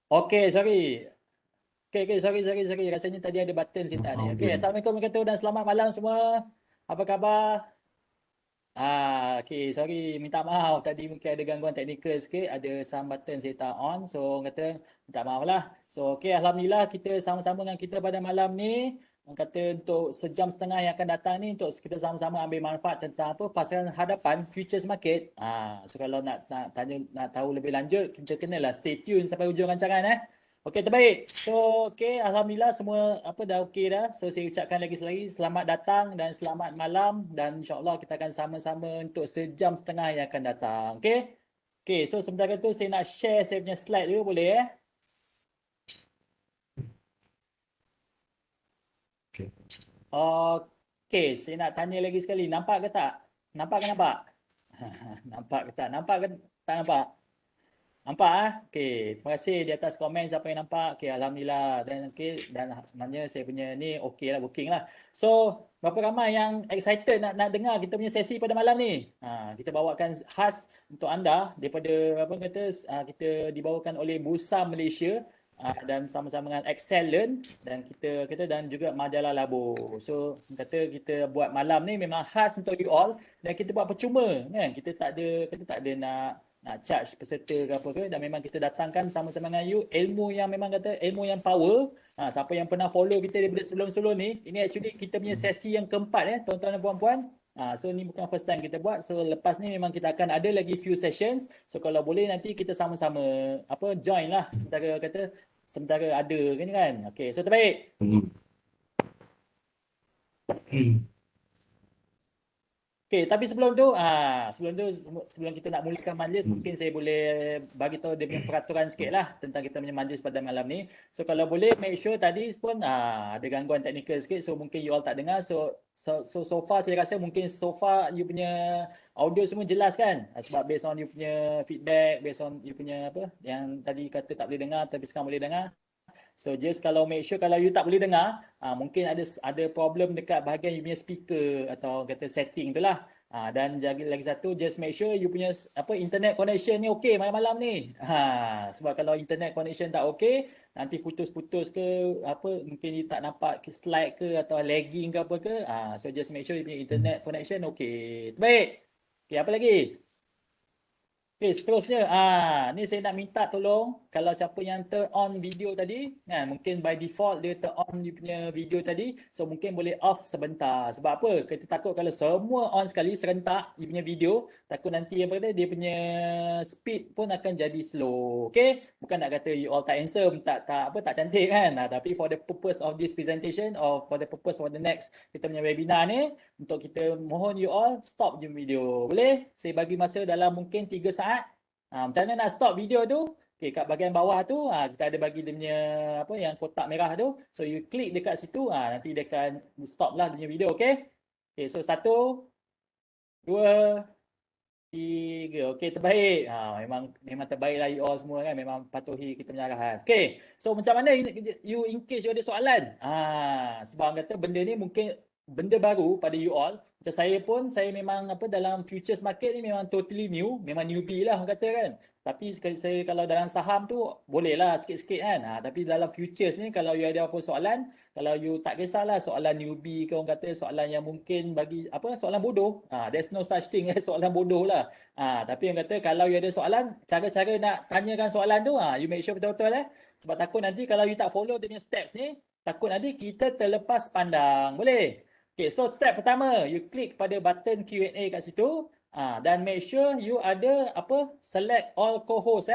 Okey, sorry. Okey, sorry. Rasanya tadi ada button saya tak ni. All Okey, good. Assalamualaikum warahmatullahi wabarakatuh dan selamat malam semua. Apa khabar? Okey, sorry, minta maaf tadi mungkin ada gangguan teknikal sikit, ada some button saya tak on. So, orang kata minta maaf lah. So, okey, alhamdulillah kita sama-sama dengan kita pada malam ni. Orang kata untuk sejam setengah yang akan datang ni untuk kita sama-sama ambil manfaat tentang apa pasaran hadapan futures market. So kalau nak tanya nak tahu lebih lanjut, kita kenalah stay tune sampai hujung rancangan Okey, terbaik. So, okey, alhamdulillah semua apa dah okey dah. So, saya ucapkan lagi sekali selamat datang dan selamat malam dan insya-Allah kita akan sama-sama untuk sejam setengah yang akan datang. Okey? Okey, so sementara tu saya nak share saya punya slide dulu boleh Okay. Okey, saya nak tanya lagi sekali. Nampak ke tak? Nampak ke nampak? Nampak ke tak? Nampak ke tak nampak? Nampak Okey, terima kasih di atas komen siapa yang nampak. Okey, alhamdulillah dan okey dan maknanya saya punya ni okey lah booking lah. So, berapa ramai yang excited nak dengar kita punya sesi pada malam ni? Kita bawakan khas untuk anda daripada apa kata kita dibawakan oleh Bursa Malaysia dan sama-sama dengan Excellent dan kita dan juga majalah Labo. So, kata kita buat malam ni memang khas untuk you all dan kita buat percuma kan. Kita tak ada nak charge peserta ke apa ke dan memang kita datangkan sama-sama dengan you ilmu yang memang kata ilmu yang power. Siapa yang pernah follow kita daripada sebelum-sebelum ni, ini actually kita punya sesi yang keempat tuan-tuan dan puan-puan. So ni bukan first time kita buat. So lepas ni memang kita akan ada lagi few sessions. So kalau boleh nanti kita sama-sama apa join lah sementara ada kan. Okay, so terbaik. Okey, tapi sebelum kita nak mulakan majlis, mungkin saya boleh bagi tahu dia punya peraturan sikit lah tentang kita punya majlis pada malam ni. So kalau boleh make sure tadi pun ada gangguan teknikal sikit, so mungkin you all tak dengar. So far saya rasa mungkin so far you punya audio semua jelas kan? Sebab based on you punya feedback, based on you punya apa yang tadi kata tak boleh dengar tapi sekarang boleh dengar. So just kalau make sure kalau you tak boleh dengar, mungkin ada problem dekat bahagian you punya speaker atau kata setting tu lah. Dan lagi satu, just make sure you punya apa internet connection ni okay malam-malam ni. Sebab kalau internet connection tak okay, nanti putus-putus ke apa mungkin you tak nampak slide ke atau lagging ke apa ke. So just make sure you punya internet connection okay. Baik. Okay, apa lagi? Okay, seterusnya, ni saya nak minta tolong kalau siapa yang turn on video tadi, kan, mungkin by default dia turn on dia punya video tadi, so mungkin boleh off sebentar. Sebab apa? Kita takut kalau semua on sekali serentak dia punya video, takut nanti apa dia punya speed pun akan jadi slow. Okay? Bukan nak kata you all tak handsome, tak cantik kan. Tapi for the purpose of this presentation or for the purpose of the next kita punya webinar ni, untuk kita mohon you all stop je video. Boleh? Saya bagi masa dalam mungkin 3 saat. Macam mana nak stop video tu? Okay, kat bahagian bawah tu kita ada bagi dia punya apa yang kotak merah tu. So you klik dekat situ nanti dia akan stop lah dia punya video, okay? Okay, so 1, 2, 3. Okay, terbaik. Memang terbaik lah you all semua kan. Memang patuhi kita punya arahan. Okay, so macam mana you in case you ada soalan? Sebab orang kata benda ni mungkin benda baru pada you all. Macam saya pun, saya memang apa dalam futures market ni memang totally new. Memang newbie lah orang kata kan. Tapi saya kalau dalam saham tu boleh lah sikit-sikit kan. Tapi dalam futures ni kalau you ada apa soalan, kalau you tak kisahlah soalan newbie ke orang kata soalan yang mungkin bagi apa soalan bodoh. There's no such thing soalan bodoh lah. Tapi yang kata kalau you ada soalan, cara-cara nak tanyakan soalan tu you make sure betul-betul sebab takut nanti kalau you tak follow dia punya steps ni, takut nanti kita terlepas pandang. Boleh? Okay, so step pertama, you klik pada button Q&A kat situ. Dan make sure you ada apa select all co-host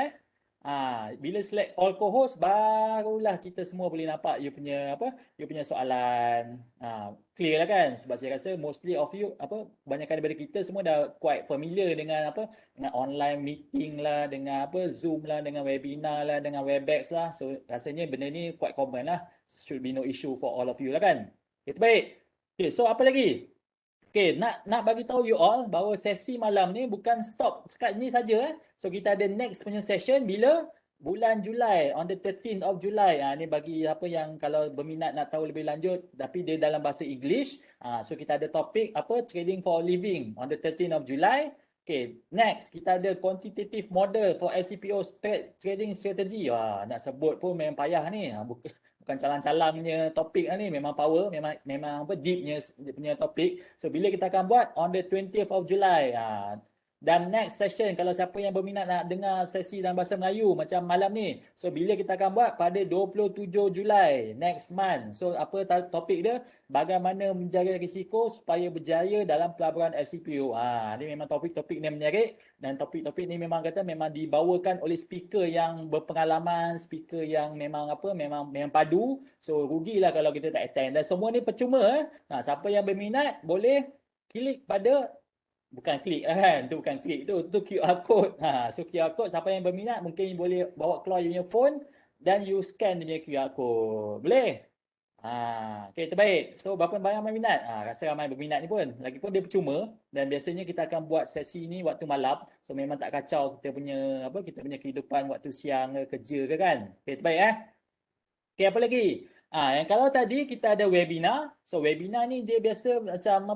bila select all co-host barulah kita semua boleh nampak you punya apa you punya soalan. Clear lah kan, sebab saya rasa mostly of you apa banyakkan daripada kita semua dah quite familiar dengan apa dengan online meeting lah, dengan apa Zoom lah, dengan webinar lah, dengan Webex lah. So rasanya benda ni quite common lah, should be no issue for all of you lah kan. Itu baik. Okay, so apa lagi? Okay, nak bagi tahu you all bahawa sesi malam ni bukan stop sekat ni saja So kita ada next punya session bila bulan Julai, on the 13th of July. Ni bagi apa yang kalau berminat nak tahu lebih lanjut tapi dia dalam bahasa English. So kita ada topik apa trading for a living on the 13th of July. Okay, next kita ada quantitative model for LCPO trading strategy. Wah, nak sebut pun memang payah ni. Bukan calang-calangnya topik lah ni, memang power, memang apa deepnya punya topik. So bila kita akan buat on the 20th of July. Dan next session, kalau siapa yang berminat nak dengar sesi dalam bahasa Melayu macam malam ni. So bila kita akan buat pada 27 Julai next month. So apa topik dia? Bagaimana menjaga risiko supaya berjaya dalam pelaburan FCPO. Ini memang topik-topik ni menarik dan topik-topik ni memang kata memang dibawakan oleh speaker yang berpengalaman, speaker yang memang padu. So rugilah kalau kita tak attend. Dan semua ni percuma. Siapa yang berminat boleh klik pada bukan klik lah kan, tu bukan klik tu QR code. So QR code siapa yang berminat mungkin boleh bawa keluar you punya phone dan you scan dia punya QR code. Boleh? Okay, terbaik. So, berapa banyak minat? Rasa ramai berminat ni pun. Lagipun dia percuma dan biasanya kita akan buat sesi ni waktu malam. So, memang tak kacau kita punya kehidupan waktu siang ke kerja ke kan. Okay, terbaik Okay, apa lagi? Yang kalau tadi kita ada webinar. So, webinar ni dia biasa macam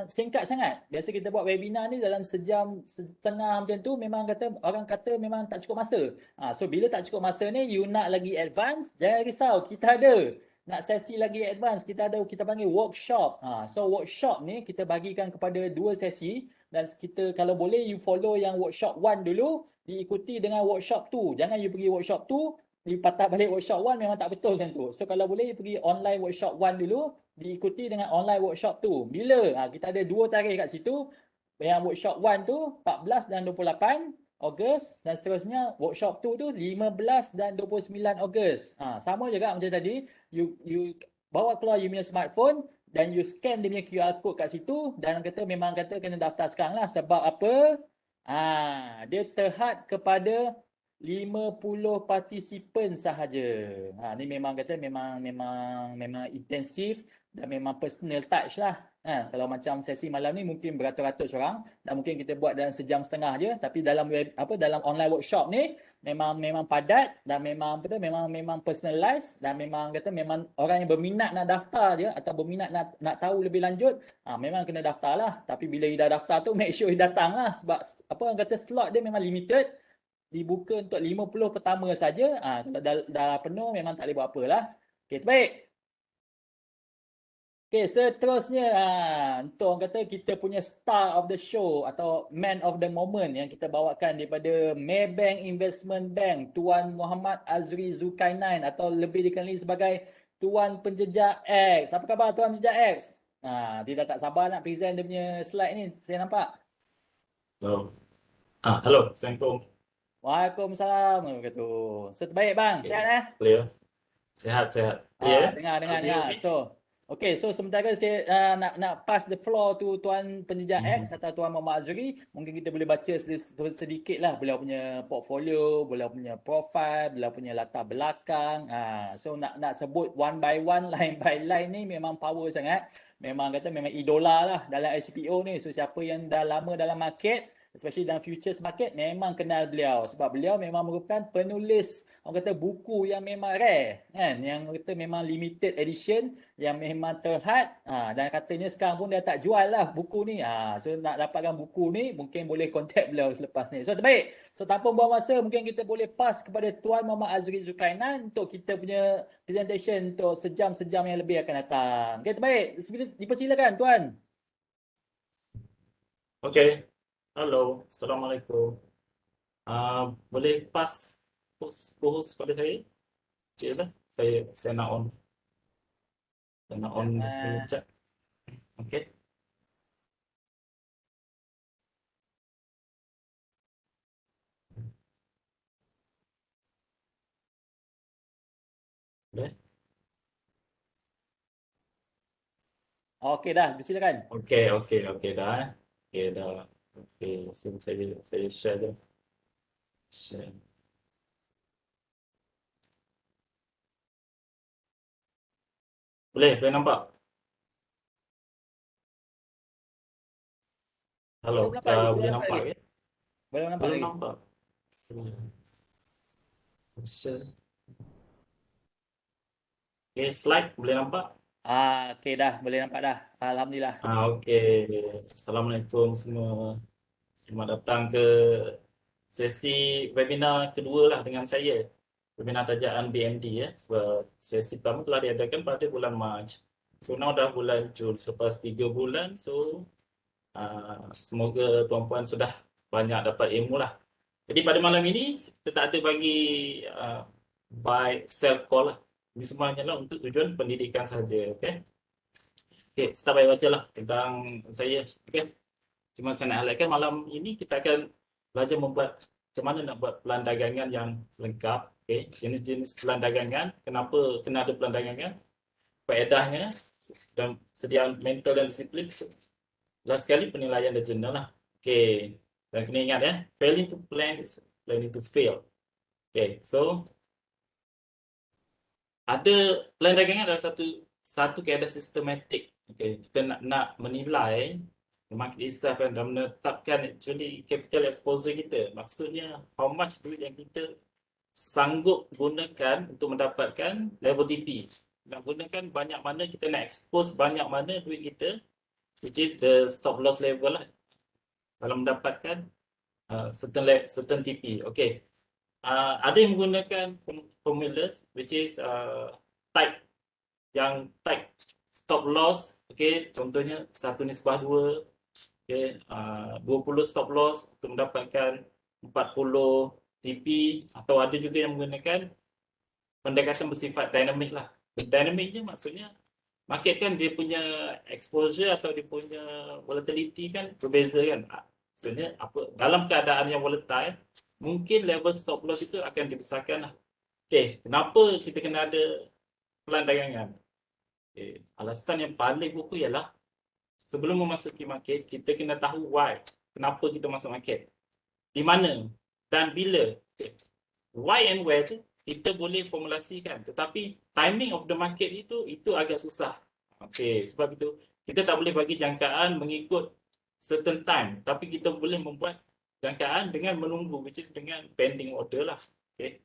singkat sangat. Biasa kita buat webinar ni dalam sejam setengah macam tu memang orang kata memang tak cukup masa. So, bila tak cukup masa ni you nak lagi advance, jangan risau. Kita ada nak sesi lagi advance, kita panggil workshop. So workshop ni kita bagikan kepada 2 sesi dan kita kalau boleh you follow yang workshop 1 dulu, diikuti dengan workshop 2. Jangan you pergi workshop 2, you patah balik workshop 1 memang tak betul macam tu. So kalau boleh you pergi online workshop 1 dulu, diikuti dengan online workshop 2. Bila? Kita ada 2 tarikh kat situ. Yang workshop 1 tu 14 dan 28 Ogos dan seterusnya workshop 2 tu 15 dan 29 Ogos. Sama juga macam tadi, you bawa keluar you punya smartphone dan you scan dia punya QR code kat situ dan memang kena daftar sekarang lah. Sebab apa? Dia terhad kepada 50 partisipan sahaja. Ni memang memang intensif dan memang personal touch lah. Kalau macam sesi malam ni mungkin beratus-ratus orang dan mungkin kita buat dalam sejam setengah je, tapi dalam dalam online workshop ni memang padat dan memang personalized dan memang orang yang berminat nak daftar je atau berminat nak tahu lebih lanjut, memang kena daftar lah. Tapi bila you dah daftar tu make sure you datang lah sebab orang kata slot dia memang limited. Dibuka untuk 50 pertama saja. Kalau dah penuh memang tak boleh buat apalah. Okey, baik. Okey, seterusnya untuk orang kata kita punya star of the show atau man of the moment yang kita bawakan daripada Maybank Investment Bank, Tuan Muhammad Azri Zulkarnain atau lebih dikenali sebagai Tuan Penjejak X. Apa khabar Tuan Penjejak X? Dia dah tak sabar nak present dia punya slide ni, saya nampak. Hello. Halo, Assalamualaikum. Waalaikumsalam. So, terbaik bang, sihat Clear. Sehat. Clear. Dengar. So, sementara saya nak pass the floor to Tuan Penjejak X atau Tuan Muhammad Azri, mungkin kita boleh baca sedikit lah beliau punya portfolio, beliau punya profile, beliau punya latar belakang. So nak sebut one by one, line by line ni memang power sangat. Memang idola lah dalam ICPO ni. So siapa yang dah lama dalam market, especially dalam futures market, memang kenal beliau sebab beliau memang merupakan penulis buku yang memang rare kan, yang memang limited edition yang memang terhad, dan katanya sekarang pun dia tak jual lah buku ni. So nak dapatkan buku ni mungkin boleh contact beliau selepas ni. So terbaik, so tanpa buang masa mungkin kita boleh pass kepada Tuan Muhammad Azri Zulkarnain untuk kita punya presentation untuk sejam-sejam yang lebih akan datang. Okay, terbaik, dipersilakan Tuan. Okay. Halo, Assalamualaikum. Boleh pass host pada saya? Cik lah. Saya nak on. Saya nak on chat. Okay. Boleh? Okey dah, silakan. Okay, dah. Okay, dah. Okay, so saya share dah. Share. Boleh nampak? Halo, boleh nampak ke? Boleh nampak Belum lagi. nampak. Share. Okay, slide boleh nampak? Okey dah, boleh nampak dah. Alhamdulillah. Okay. Assalamualaikum semua. Selamat datang ke sesi webinar kedua lah dengan saya. Webinar tajaan BMD ya. Sebab sesi pertama telah diadakan pada bulan Mac. So now dah bulan Jun. Selepas 3 bulan, so semoga tuan-puan sudah banyak dapat ilmu lah. Jadi pada malam ini kita tak ada bagi by self call lah. Ini semuanya lah untuk tujuan pendidikan saja. Okay? Okay, start by baca lah tentang saya. Okay? Cuma saya nak highlightkan malam ini kita akan belajar membuat macam mana nak buat pelan dagangan yang lengkap. Okay? Jenis-jenis pelan dagangan, kenapa kena ada pelan dagangan, faedahnya dan sediaan mental dan disiplin. Last sekali penilaian dan jurnal lah. Okay. Dan kena ingat ya, failing to plan is planning to fail. Okay, so ada pelan dagangan adalah satu kaedah sistematik. Okay, kita nak menilai market itself dan menetapkan actually capital exposure kita. Maksudnya how much duit yang kita sanggup gunakan untuk mendapatkan level TP. Nak gunakan banyak mana, kita nak expose banyak mana duit kita, which is the stop loss level lah, kalau mendapatkan certain TP. Okay. Ada yang menggunakan formulas which is type stop loss. Okay, contohnya 1:2. Okay, 20 stop loss untuk mendapatkan 40 TP, atau ada juga yang menggunakan pendekatan bersifat dynamic lah. Dynamicnya maksudnya market kan dia punya exposure atau dia punya volatility kan berbeza kan. Maksudnya apa, dalam keadaan yang volatile mungkin level stop loss itu akan dibesarkan lah. Okay, kenapa kita kena ada pelan dagangan? Okay, alasan yang paling pokok ialah sebelum memasuki market, kita kena tahu why. Kenapa kita masuk market? Di mana dan bila. Okay. Why and where tu kita boleh formulasikan. Tetapi timing of the market itu agak susah. Okay, sebab itu kita tak boleh bagi jangkaan mengikut certain time. Tapi kita boleh membuat jangkaan dengan menunggu, which is dengan pending order lah. Okay.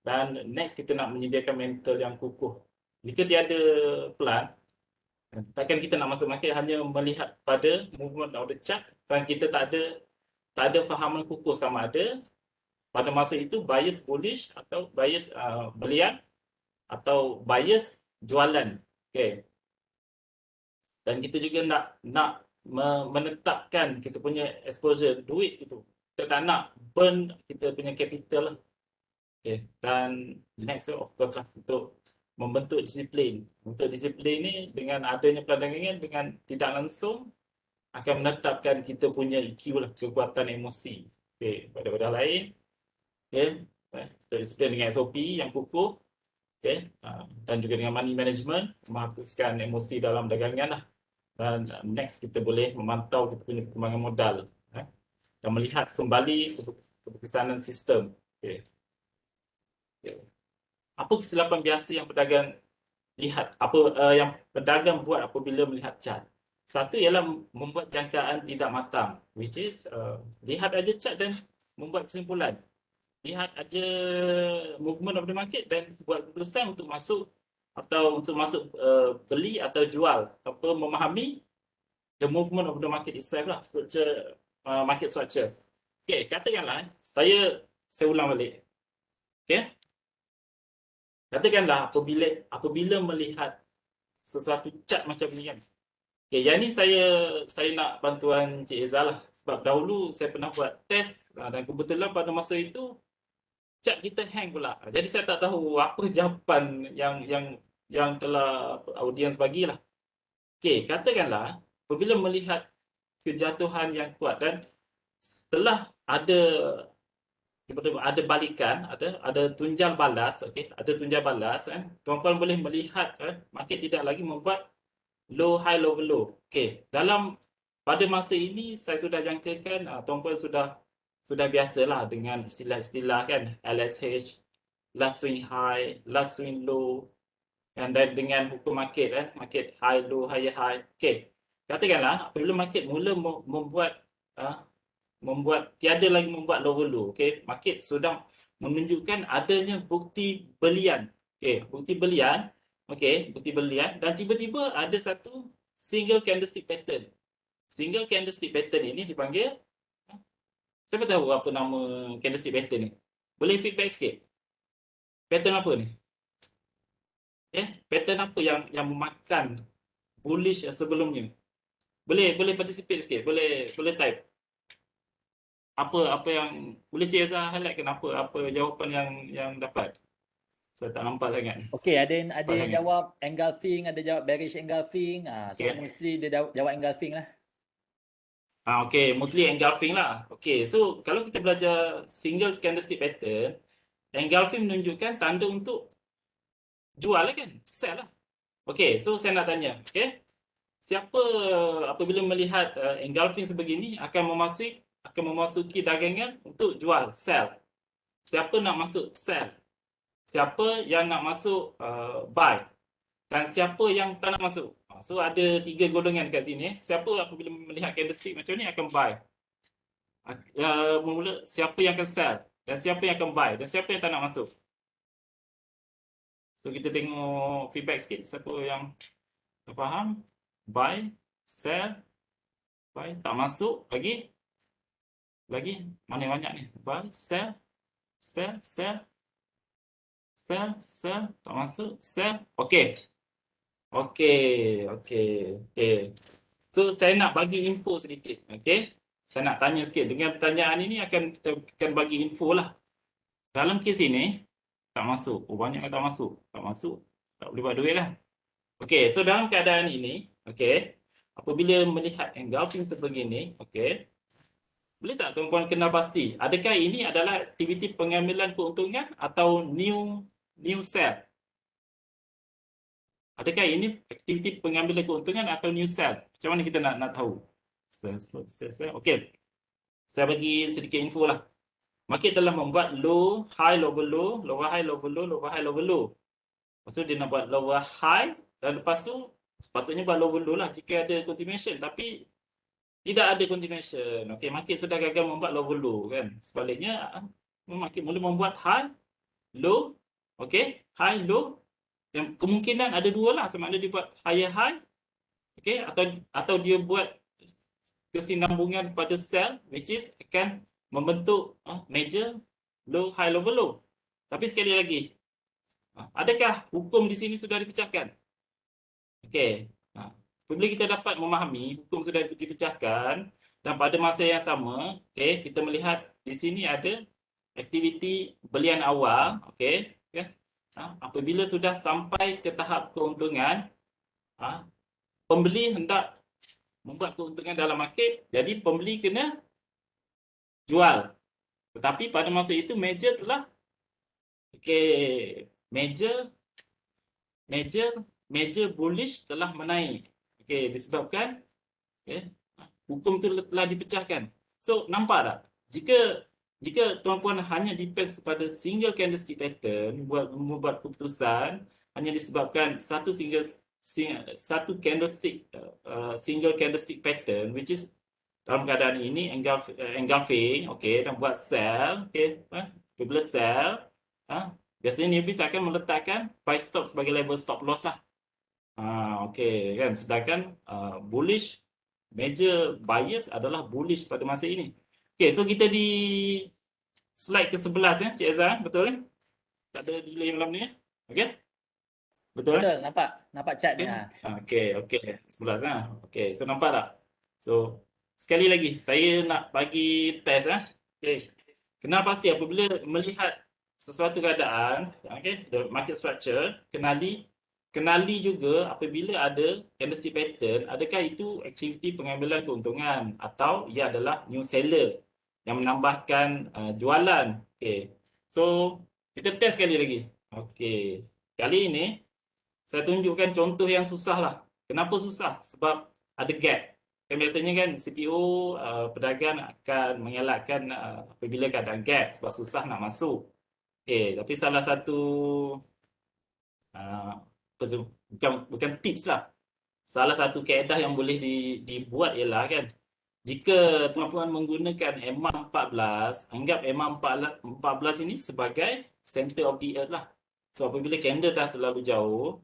Dan next kita nak menyediakan mental yang kukuh. Jika tiada plan, takkan kita nak masuk market hanya melihat pada movement of the chart dan kita tak ada fahaman kukuh sama ada pada masa itu bias bullish atau bias belian atau bias jualan. Okay. Dan kita juga nak menetapkan kita punya exposure duit itu. Kita tak nak burn kita punya capital lah. Okay. Dan next of course lah untuk membentuk disiplin. Untuk disiplin ni dengan adanya perdagangan dengan tidak langsung akan menetapkan kita punya EQ lah, kekuatan emosi. Okay. Pada lain, okay, disiplin dengan SOP yang kukuh, okay, dan juga dengan money management, menghapuskan emosi dalam dagangan lah. Dan next kita boleh memantau kita punya perkembangan modal, dan melihat kembali keberkesanan sistem. Okay. Okay. Apa kesilapan biasa yang pedagang lihat, yang pedagang buat apabila melihat chart? Satu ialah membuat jangkaan tidak matang, which is lihat aja chart dan membuat kesimpulan. Lihat aja movement of the market dan buat keputusan untuk masuk atau untuk masuk beli atau jual, apa memahami the movement of the market itself lah, structure, market structure. Okay, katakanlah saya ulang balik. Okay. Katakanlah apabila melihat sesuatu chart macam ni kan. Okay, yang ni saya nak bantuan Cik Ezal lah. Sebab dahulu saya pernah buat test dan kebetulan pada masa itu chart kita hang pula. Jadi saya tak tahu apa jawapan yang telah audiens bagilah. Okay, katakanlah apabila melihat kejatuhan yang kuat dan setelah ada balikan, ada tunjang balas, okey, ada tunjang balas kan. Tuan-tuan boleh melihat kan, market tidak lagi membuat low high low low. Okey, pada masa ini saya sudah jangkakan tuan-tuan sudah biasalah dengan istilah-istilah kan, LSH, last swing high, last swing low, dan dengan hukum market kan, market high low high high. Okey. Katakanlah apabila market mula tiada lagi membuat lower low. Okay, market sudah menunjukkan adanya bukti belian. Okay, bukti belian. Okay, bukti belian dan tiba-tiba ada satu single candlestick pattern. Single candlestick pattern ini dipanggil Siapa tahu apa nama candlestick pattern ni? Boleh feedback sikit? Pattern apa ni? Pattern apa yang memakan bullish sebelumnya? Boleh participate sikit? Boleh type. Apa yang boleh Cik Ezra highlight kenapa apa jawapan yang dapat? Saya tak nampak sangat. Okey, ada yang Nampak sangat. jawab engulfing, ada jawab bearish engulfing. So Okay. mostly dia jawab engulfing lah. Okay, mostly engulfing lah. Okay, so kalau kita belajar single candlestick pattern, engulfing menunjukkan tanda untuk jual lah kan? Sell lah. Okay, so saya nak tanya. Okay, siapa apabila melihat engulfing sebegini akan memasuki dagangan untuk jual, sell? Siapa nak masuk sell? Siapa yang nak masuk buy? Dan siapa yang tak nak masuk? So ada 3 golongan kat sini. Siapa apabila melihat candlestick macam ni akan buy? Siapa yang akan sell? Dan siapa yang akan buy? Dan siapa yang tak nak masuk? So kita tengok feedback sikit. Siapa yang tak faham? Buy, sell, buy, tak masuk lagi. Mana yang banyak ni? Buy, sell, sell, sell, sell, sell, tak masuk, sell. Okay. So saya nak bagi info sedikit. Okay. Saya nak tanya sikit. Dengan pertanyaan ini kita akan bagi info lah. Dalam kes ini, tak masuk. Banyak yang tak masuk. Tak masuk. Tak boleh buat duit lah. Okay. So dalam keadaan ini, okay, apabila melihat engulfing sebegini, okay, boleh tak tuan-puan kenal pasti? Adakah ini adalah aktiviti pengambilan keuntungan atau new sell? Adakah ini aktiviti pengambilan keuntungan atau new sell? Macam mana kita nak tahu? Okey. Saya bagi sedikit info lah. Market telah membuat low, high, lower low, lower high, lower low, lower high, lower low. Lepas tu dia nak buat lower high dan lepas tu sepatutnya buat lower low lah jika ada continuation. Tapi tidak ada continuation. Okey, market sudah gagal membuat lower low kan. Sebaliknya market mula membuat high, low, okey, high, low. Yang kemungkinan ada dua lah, sama ada dia buat higher high, okay, atau dia buat kesinambungan pada sell, which is akan membentuk major low, high, low, low. Tapi sekali lagi, adakah hukum di sini sudah dipecahkan? Okay, apabila kita dapat memahami hukum sudah dipecahkan dan pada masa yang sama, okay, kita melihat di sini ada aktiviti belian awal, okay, apabila sudah sampai ke tahap keuntungan, pembeli hendak membuat keuntungan dalam market, jadi pembeli kena jual. Tetapi pada masa itu major telah major bullish telah menaik. Disebabkan hukum itu telah dipecahkan. So nampak tak? Jika tuan-puan hanya depends kepada single candlestick pattern membuat keputusan hanya disebabkan satu candlestick single candlestick pattern, which is dalam keadaan ini engulfing, dan buat sell, bila sell, biasanya newbies akan meletakkan buy stop sebagai level stop loss lah. Kan, sedangkan bullish major buyers adalah bullish pada masa ini. So kita di slide ke-11 Cik Ezra, betul kan? Tak ada delay malam ni Betul? Betul, nampak chart ni. Okey, 11 so nampak tak? So sekali lagi saya nak bagi test kenal pasti apabila melihat sesuatu keadaan, the market structure, kenali juga apabila ada candlestick pattern, adakah itu aktiviti pengambilan keuntungan atau ia adalah new seller yang menambahkan jualan. So kita test sekali lagi. Kali ini saya tunjukkan contoh yang susah lah. Kenapa susah? Sebab ada gap. Biasanya kan CPO pedagang akan mengelakkan apabila keadaan gap sebab susah nak masuk. Tapi salah satu bukan tips lah. Salah satu kaedah yang boleh dibuat ialah kan, jika tuan-tuan menggunakan EMA 14, anggap EMA 14 ini sebagai center of the earth lah. So apabila candle dah terlalu jauh,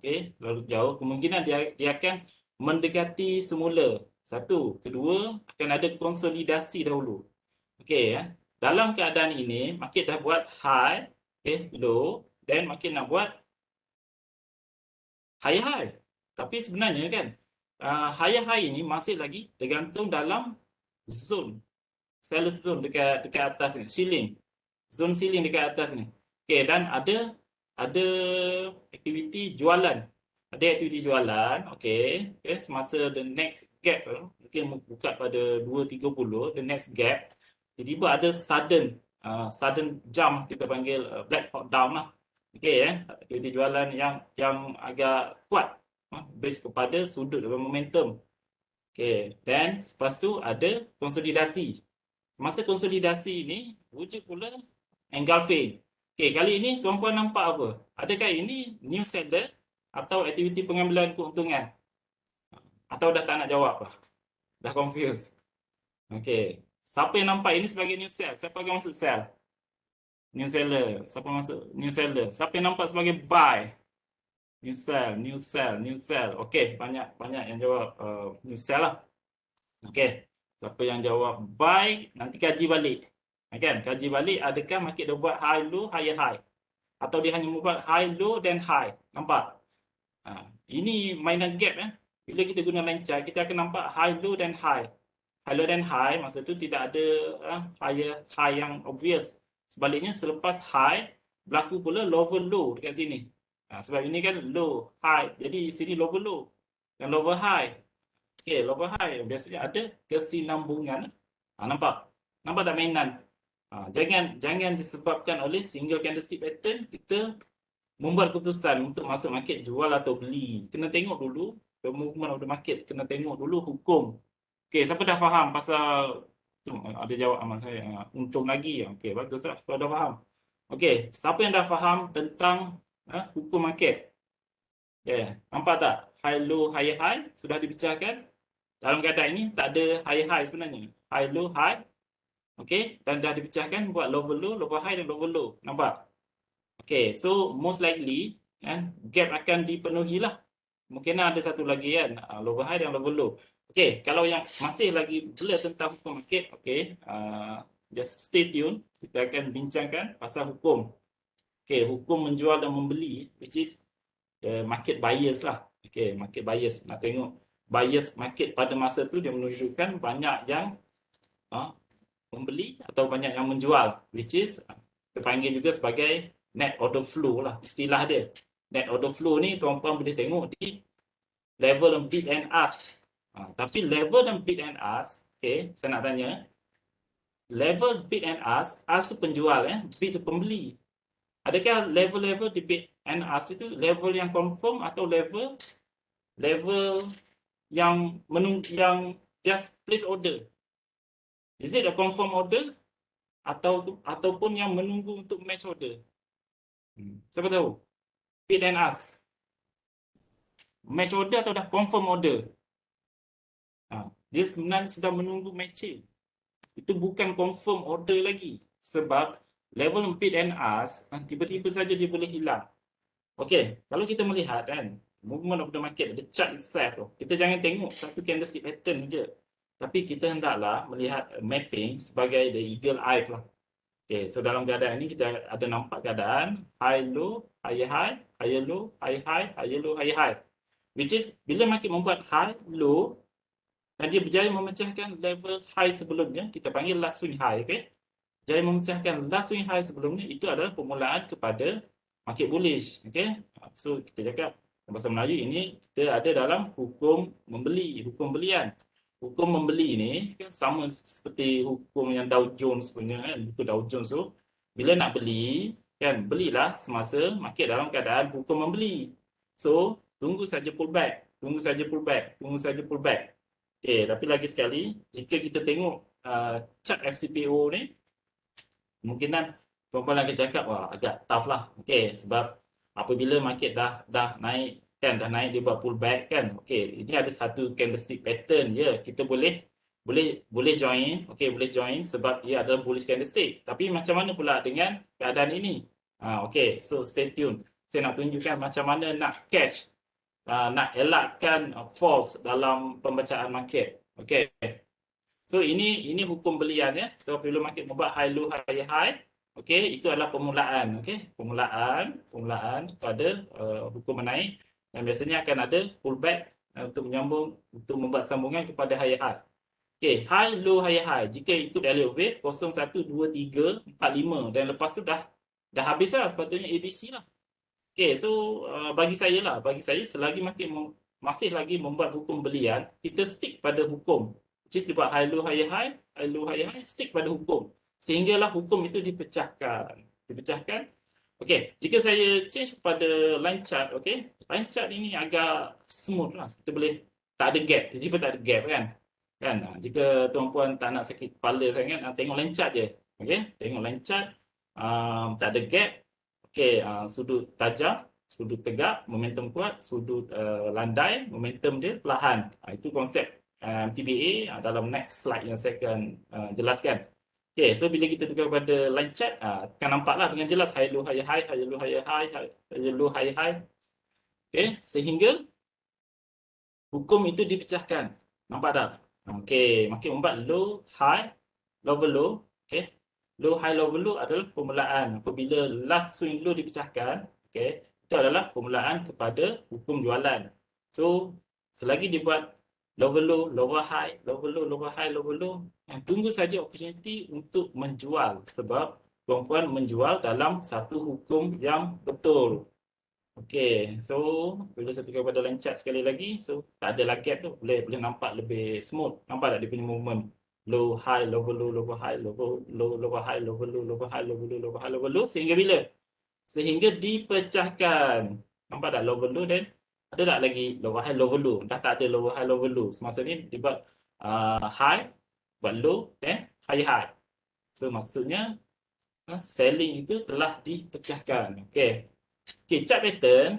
kemungkinan dia akan mendekati semula. Satu, kedua akan ada konsolidasi dahulu. Okey ya. Dalam keadaan ini, market dah buat high, low, then market nak buat high. Tapi sebenarnya kan, high ini masih lagi tergantung dalam zone, Seller's zone dekat atas ni, ceiling. Zone ceiling dekat atas ni. Okey, dan ada aktiviti jualan. Ada aktiviti jualan, okey. Semasa the next gap tu, mungkin buka pada 2.30, the next gap, tiba-tiba ada sudden jump, kita panggil black hawk down lah. Okey, aktiviti jualan yang agak kuat, base kepada sudut atau momentum. Okey, dan lepas tu ada konsolidasi. Masa konsolidasi ini wujud pula engulfing. Okey, kali ini tuan-puan nampak apa? Adakah ini new seller atau aktiviti pengambilan keuntungan? Atau dah tak nak jawab lah? Dah confused? Okey, siapa yang nampak ini sebagai new sell? Siapa akan masuk sell? New seller. Siapa masuk new seller? Siapa yang nampak sebagai buy? New sell, new sell, new sell. Okey, banyak yang jawab new sell lah. Okey, siapa yang jawab buy, nanti kaji balik. Kan? Kaji balik adakah market dah buat high low, higher high. Atau dia hanya membuat high low dan high. Nampak? Ini mainan gap. Bila kita guna line chart, kita akan nampak high low dan high. High low dan high, masa tu tidak ada higher high yang obvious. Sebaliknya selepas high, berlaku pula lower low dekat sini. Sebab ini kan low, high. Jadi sini lower low dan lower high. Okey, lower high biasanya ada kesinambungan. Nampak? Nampak tak mainan? Jangan disebabkan oleh single candlestick pattern kita membuat keputusan untuk masuk market jual atau beli. Kena tengok dulu the movement of the market, kena tengok dulu hukum. Okey, siapa dah faham pasal ada jawab amat saya untung lagi. Okey, baguslah kalau dah faham. Okey, siapa yang dah faham tentang hukum market? Nampak tak? High low, high high sudah dipecahkan. Dalam keadaan ini tak ada high high sebenarnya. High low, high. Okey, dan dah dipecahkan buat lower low, lower high dan lower low. Nampak? Okey, so most likely gap akan dipenuhi lah. Mungkin ada satu lagi kan, lower high dan lower low. Okey, kalau yang masih lagi blur tentang hukum market, okey, just stay tune. Kita akan bincangkan pasal hukum. Okey, hukum menjual dan membeli, which is the market bias lah. Okey, market bias. Nak tengok bias market pada masa tu dia menunjukkan banyak yang membeli atau banyak yang menjual, which is terpanggil juga sebagai net order flow lah istilah dia. Net order flow ni tuan-tuan boleh tengok di level bid and ask. Tapi level dan bid and ask, okay, saya nak tanya, level bid and ask tu penjual, bid tu pembeli. Adakah level-level di bid and ask itu level yang confirm atau level yang just place order? Is it a confirm order ataupun yang menunggu untuk match order? Siapa tahu? Bid and ask. Match order atau dah confirm order? Dia sebenarnya sedang menunggu matching. Itu bukan confirm order lagi. Sebab level bid and ask tiba-tiba saja dia boleh hilang. Okey, kalau kita melihat movement of the market, the chart itself tu, kita jangan tengok satu candlestick pattern je. Tapi kita hendaklah melihat mapping sebagai the eagle eye lah. Okay, so dalam keadaan ini kita ada nampak keadaan high low, higher high, higher low, higher high, higher low, higher high. Which is bila market membuat high, low dan dia berjaya memecahkan level high sebelumnya, kita panggil last swing high, okay? Jaya memecahkan last swing high sebelumnya, itu adalah permulaan kepada market bullish, okay? So kita cakap bahasa Melayu ini kita ada dalam hukum membeli, hukum belian. Hukum membeli ni kan sama seperti hukum yang Dow Jones punya buku Dow Jones tu. Bila nak beli, kan belilah semasa market dalam keadaan hukum membeli. So, tunggu saja pullback, tunggu saja pullback, tunggu saja pullback. Okey, tapi lagi sekali, jika kita tengok chart FCPO ni, kemungkinan tuan-tuan akan cakap wah agak tough lah. Okey, sebab apabila market dah naik kan, dah naik dia buat pullback kan. Okey, ini ada satu candlestick pattern ya. Kita boleh join, okey boleh join sebab ia adalah bullish candlestick. Tapi macam mana pula dengan keadaan ini? Okey, so stay tune. Saya nak tunjukkan macam mana nak catch, nak elakkan false dalam pembacaan market. Okey. So ini hukum belian ya. So apabila market membuat high low high high, okey, itu adalah permulaan, okey. Permulaan pada hukum menaik, dan biasanya akan ada pullback untuk menyambung, untuk membuat sambungan kepada high high. Okey, high low high high. Jika ikut Elliott wave 0 1 2 3 4 5 dan lepas tu dah habis lah, sepatutnya ABC lah. Okey, so bagi saya selagi market masih lagi membuat hukum belian, kita stick pada hukum. Which is dibuat high low high high, high low high high, stick pada hukum. Sehinggalah hukum itu dipecahkan. Okey, jika saya change kepada line chart, okey. Line chart ini agak smooth lah. Kita boleh, tak ada gap. Jadi tak ada gap kan. Jika tuan-puan tak nak sakit kepala sangat, tengok line chart je. Okey, tengok line chart, tak ada gap. Okey, sudut tajam, sudut tegak, momentum kuat, sudut landai, momentum dia perlahan. Itu konsep TBA dalam next slide yang saya akan jelaskan. Okey, so bila kita tukar pada line chart, akan nampaklah dengan jelas high low high high, high low high high, high low high high. Okey, sehingga hukum itu dipecahkan. Nampak tak? Okey, makin membuat low high, low low. Okey. Low high low low adalah permulaan. Apabila last swing low dipecahkan, okey, itu adalah permulaan kepada hukum jualan. So, selagi dibuat lower low, lower high, lower low, lower high, lower low, tunggu saja opportunity untuk menjual, sebab tuan-puan menjual dalam satu hukum yang betul. Okey, so bila saya tukar pada line chart sekali lagi, so tak ada lah gap tu, boleh nampak lebih smooth. Nampak tak dia punya movement? Low high, lower low, lower high, lower low, lower high, lower low, lower high, lower low, lower high, lower low, sehingga bila? Sehingga dipecahkan. Nampak tak lower low, dan ada tak lagi lower high, lower low? Dah tak ada lower high, lower low. Semasa ni dibuat high, buat low, dan high high. So maksudnya selling itu telah dipecahkan. Okey. Okey, chart pattern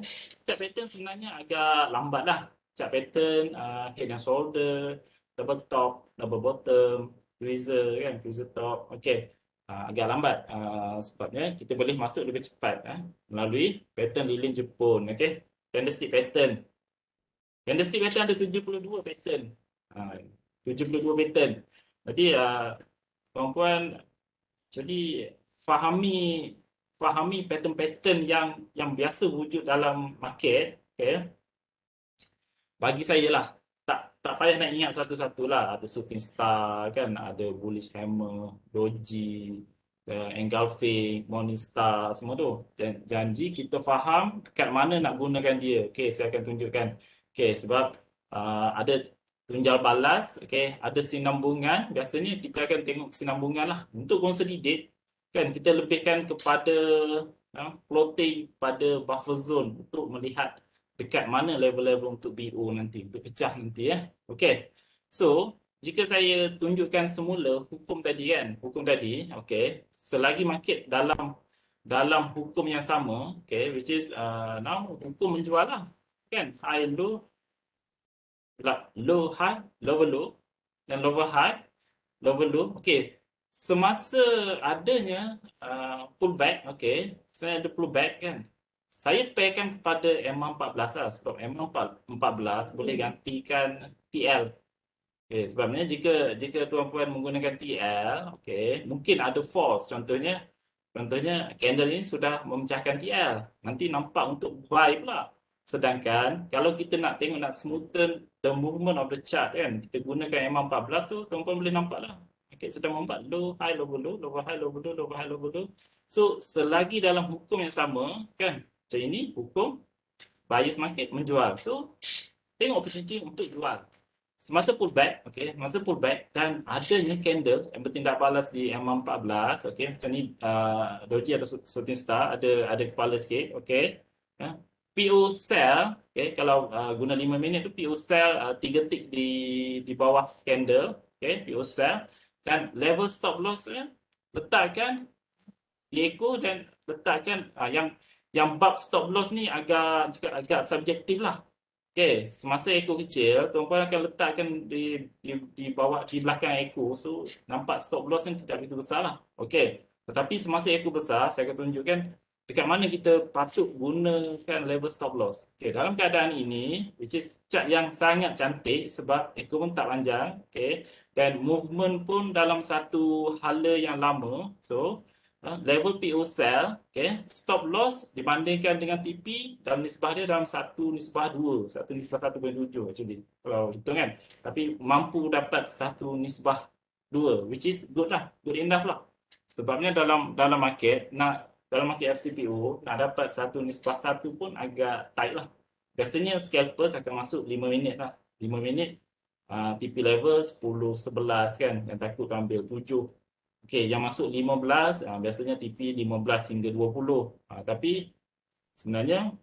sebenarnya agak lambat lah. Chart pattern, head and shoulder, double top, double bottom, tweezer kan, tweezer top. Okey, agak lambat. Sebabnya kita boleh masuk lebih cepat melalui pattern lilin Jepun. Okey, candlestick pattern. Candlestick pattern ada 72 pattern. 72 pattern. Jadi, tuan-puan, jadi fahami pattern-pattern yang biasa wujud dalam market, okay? Bagi saya lah, tak payah nak ingat satu-satu lah. Ada shooting star kan, ada bullish hammer, doji, engulfing, morning star, semua tu. Dan janji kita faham kat mana nak gunakan dia. Okay, saya akan tunjukkan. Okay, sebab ada tunjal balas, okay, ada sinambungan. Biasanya kita akan tengok sinambungan lah. Untuk consolidate, kan kita lebihkan kepada floating pada buffer zone untuk melihat dekat mana level-level untuk BO nanti, untuk pecah nanti ya. Okey. So, jika saya tunjukkan semula hukum tadi kan, okey, selagi market dalam hukum yang sama, okey, which is now hukum menjual lah. Kan, high low, low high, lower low, dan lower high, lower low. Okey. Semasa adanya pullback, okey, saya ada pullback kan. Saya pairkan kepada M14 lah, sebab M14 boleh gantikan TL. Okay, sebabnya jika tuan-puan menggunakan TL, okay, mungkin ada false. Contohnya candle ini sudah memecahkan TL. Nanti nampak untuk buy pula. Sedangkan kalau kita nak tengok, nak smoothen the movement of the chart kan, kita gunakan M14 tu, tuan-puan boleh nampak lah. Okay, sedang membuat low, high, lower low, lower high, lower low, lower high, lower low. So, selagi dalam hukum yang sama, kan, macam ini, hukum buyers market menjual. So, tengok opportunity untuk jual. Semasa pullback, okay, masa pullback dan adanya candle yang bertindak balas di M14, okay, macam ni, doji atau shooting star, ada kepala sikit, okay. PO sell, okay, kalau guna 5 minit tu, PO sell 3 tick di bawah candle, okay, PO sell. Dan level stop loss letakkan di echo, dan letakkan yang bab stop loss ni agak subjektif lah. Okay, semasa echo kecil, tuan-puan akan letakkan di bawah, di belakang echo, so nampak stop loss ni tidak begitu besar lah. Okay, tetapi semasa echo besar, saya akan tunjukkan dekat mana kita patut gunakan level stop loss. Okay, dalam keadaan ini, which is chart yang sangat cantik sebab ekor pun tak panjang, okay, dan movement pun dalam satu hala yang lama. So, level PO sell, okay, stop loss dibandingkan dengan TP dalam nisbah dia dalam 1:2, 1:1.7 actually, kalau hitung kan. Tapi mampu dapat 1:2, which is good lah, good enough lah. Sebabnya dalam market dalam market FCPO nak dapat 1:1 pun agak tight lah. Biasanya scalpers akan masuk 5 minit lah. 5 minit TP level 10-11 kan, yang takut ambil 7. Okey, yang masuk 15 biasanya TP 15 hingga 20. Tapi sebenarnya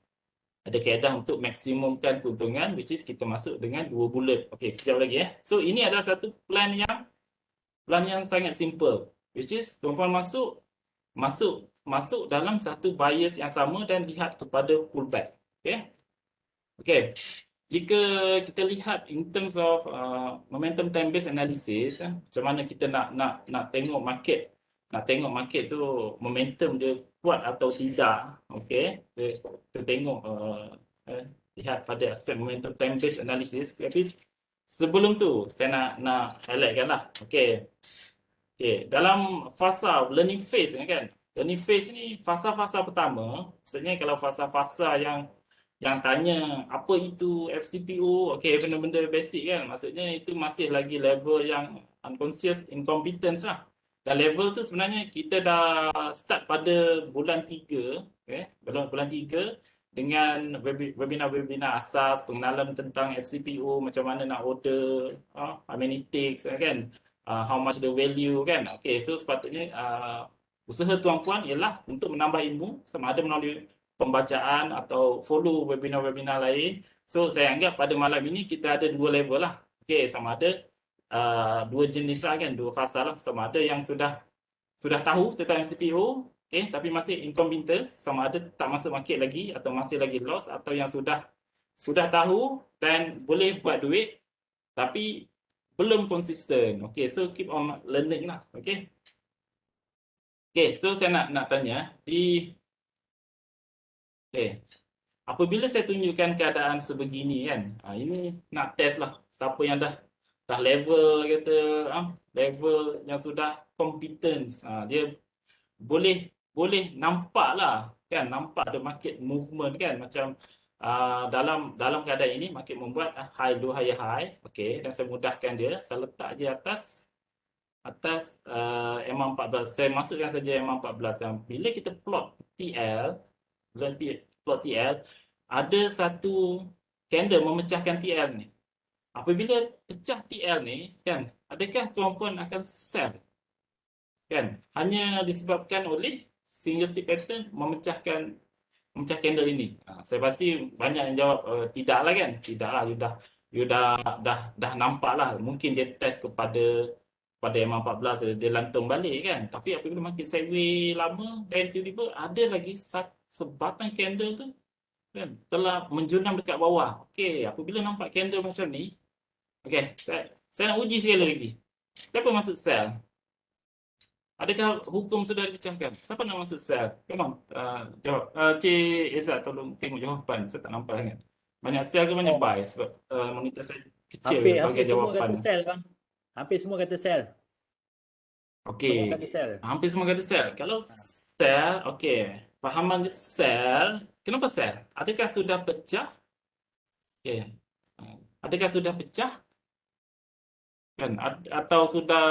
ada kaedah untuk maksimumkan keuntungan, which is kita masuk dengan 2 bulat. Okey, sekejap lagi. So ini adalah satu plan yang sangat simple, which is tuan-tuan masuk dalam satu bias yang sama dan lihat kepada pullback. Okay. Jika kita lihat in terms of momentum time based analysis, macam mana kita nak tengok market tu momentum dia kuat atau tidak. Okay, kita tengok lihat pada aspek momentum time based analysis. Tapi sebelum tu saya nak highlightkan lah. Okay, dalam fasa learning phase ni kan, learning phase ni fasa-fasa pertama, maksudnya kalau fasa-fasa yang tanya apa itu FCPO, okey, benda-benda basic kan, maksudnya itu masih lagi level yang unconscious incompetence lah. Dan level tu sebenarnya kita dah start pada bulan 3, bulan 3 dengan webinar-webinar asas, pengenalan tentang FCPO, macam mana nak order, how many ticks kan, how much the value kan. Okay, so sepatutnya usaha tuan-puan ialah untuk menambah ilmu, sama ada melalui pembacaan atau follow webinar-webinar lain. So saya anggap pada malam ini kita ada 2 level lah. Okay, sama ada 2 jenis lah kan, 2 fasa lah. Sama ada yang sudah tahu tentang MCPO, okay, tapi masih incompetence, sama ada tak masuk market lagi atau masih lagi loss, atau yang sudah tahu dan boleh buat duit tapi belum konsisten. Okay, so keep on learning lah. Okay. Okay, so saya nak tanya apabila saya tunjukkan keadaan sebegini kan, ini nak test lah siapa yang dah level, kata level yang sudah competence, dia boleh nampak lah kan, nampak ada market movement kan, macam dalam keadaan ini market membuat high low high high. Okey, dan saya mudahkan dia, saya letak je atas MA14. Saya masukkan saja MA14, dan bila kita plot TL, ada satu candle memecahkan TL ni. Apabila pecah TL ni kan, adakah tuan-puan akan sell? Kan, hanya disebabkan oleh single stick pattern memecah candle ini. Saya pasti banyak yang jawab tidaklah kan. Tidaklah, you dah nampak lah. Mungkin dia test kepada MA14, dia lantung balik kan. Tapi apabila market sideways lama dan tiba-tiba ada lagi sebatang candle tu kan telah menjunam dekat bawah. Okey, apabila nampak candle macam ni, okey, saya nak uji sekali lagi. Siapa masuk sell? Adakah hukum sudah dipecahkan? Siapa nak masuk sell? Come on, jawab. Cik Izzat, tolong tengok jawapan. Saya tak nampak sangat. Banyak sell ke banyak buy? Sebab monitor saya kecil Hampir bagi semua jawapan. kata sell bang. Hampir semua kata sell. Okey. Semua kata sell. Hampir semua kata sell. Kalau sell, okey. Fahaman dia sell. Kenapa sell? Adakah sudah pecah? Okey. Adakah sudah pecah? Kan, atau sudah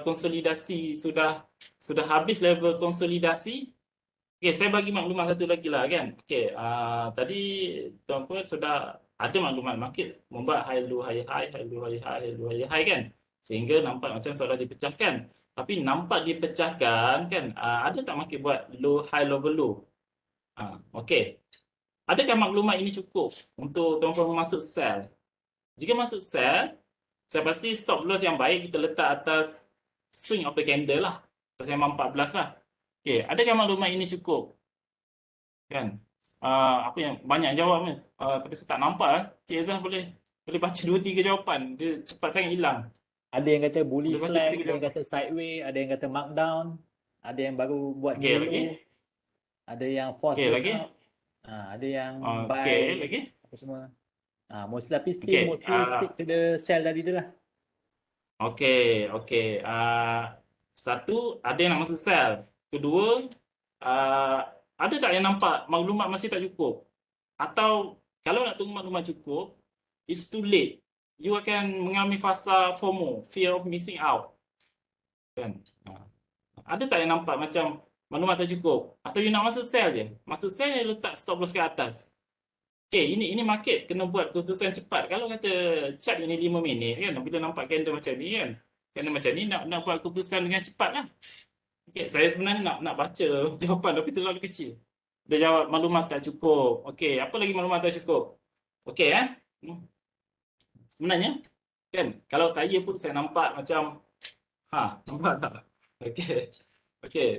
konsolidasi, sudah habis level konsolidasi? Okey, saya bagi maklumat satu lagi lah kan. Okey, tadi tuan-puan sudah ada maklumat market membuat high low high high, high low high high, high low high high kan, sehingga nampak macam seolah dipecahkan. Tapi nampak dipecahkan kan, ada tak market buat low high low low? Okey, adakah maklumat ini cukup untuk tuan-puan masuk sell? Jika masuk sell, saya pasti stop loss yang baik kita letak atas swing of the candle lah, atas MA14 lah. Okey, adakah maklumat ini cukup? Kan? Apa yang banyak jawab ni, tapi saya tak nampak. Cik Izzah boleh baca 2-3 jawapan. Dia cepat sangat hilang. Ada yang kata bullish Boleh baca flag, 3 ada yang jawapan. kata sideways, ada yang kata markdown, ada yang baru buat Okey, new lagi. low. Ada yang false Okey, lagi? breakout. Ada yang Okey, buy lagi? apa semua. Tapi still Okey, mostly stick to the sell tadi tu lah. okey, okey. Satu, ada yang nak masuk sell. Kedua, ah, ada tak yang nampak maklumat masih tak cukup? Atau kalau nak tunggu maklumat cukup, it's too late. You akan mengalami fasa FOMO, fear of missing out. Kan? Ada tak yang nampak macam maklumat tak cukup? Atau you nak masuk sell je? Masuk sell je letak stop loss ke atas. Ini market kena buat keputusan cepat. Kalau kata chart ini 5 minit kan, bila nampak candle macam ni kan, candle macam ni nak buat keputusan dengan cepat lah. Saya sebenarnya nak baca jawapan tapi terlalu kecil. Dia jawab maklumat tak cukup. Apa lagi maklumat tak cukup? Sebenarnya kan kalau saya pun saya nampak macam nampak tak?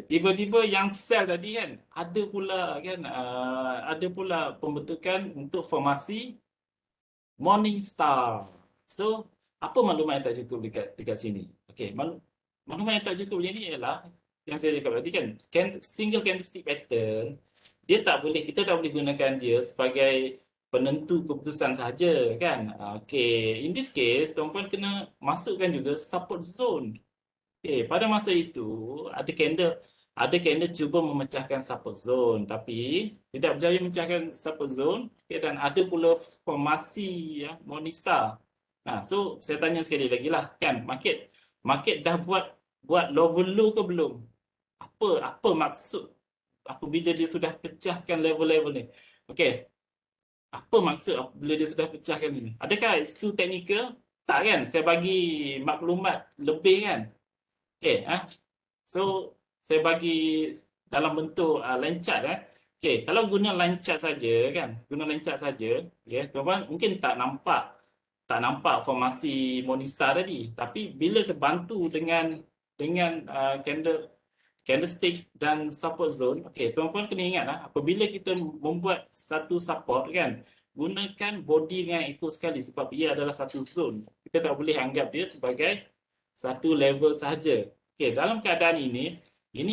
Tiba-tiba yang sell tadi kan ada pula kan ada pula pembentukan untuk formasi Morningstar. So, apa maklumat yang tak cukup dekat sini? Maklumat yang tak cukup ini ialah yang saya cakap tadi kan, single candlestick pattern kita tak boleh gunakan dia sebagai penentu keputusan sahaja kan. In this case tuan-puan kena masukkan juga support zone. Pada masa itu ada candle cuba memecahkan support zone tapi tidak berjaya memecahkan support zone, dan ada pula formasi Morningstar. So saya tanya sekali lagi lah kan, market dah buat lower low ke belum? Apa maksud apabila dia sudah pecahkan level-level ni? Apa maksud bila dia sudah pecahkan ini? Adakah it's too technical? Tak kan? Saya bagi maklumat lebih kan? So saya bagi dalam bentuk line chart kalau guna line chart saja kan, tuan-tuan mungkin tak nampak formasi Morningstar tadi, tapi bila saya bantu dengan candlestick dan support zone, tuan-tuan kena ingat apabila kita membuat satu support kan, gunakan body dengan ekor sekali sebab ia adalah satu zone. Kita tak boleh anggap dia sebagai satu level sahaja. Dalam keadaan ini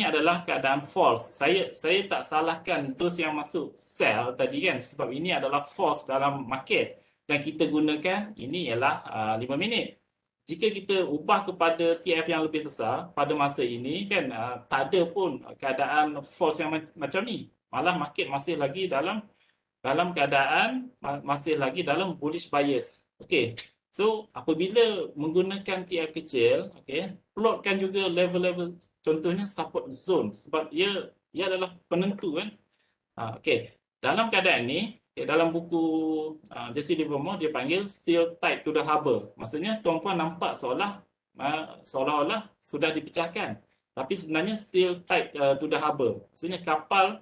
adalah keadaan false. Saya tak salahkan those yang masuk sell tadi kan, sebab ini adalah false dalam market dan kita gunakan ini ialah 5 minit. Jika kita ubah kepada TF yang lebih besar pada masa ini kan, tak ada pun keadaan false yang macam ni. Malah market masih lagi dalam keadaan masih lagi dalam bullish bias. So apabila menggunakan TF kecil, plotkan juga level-level, contohnya support zone sebab ia adalah penentu kan. Dalam keadaan ini, dalam buku Jesse Livermore dia panggil still tight to the harbor. Maksudnya tuan-puan nampak seolah-olah sudah dipecahkan, tapi sebenarnya still tight to the harbor. Maksudnya kapal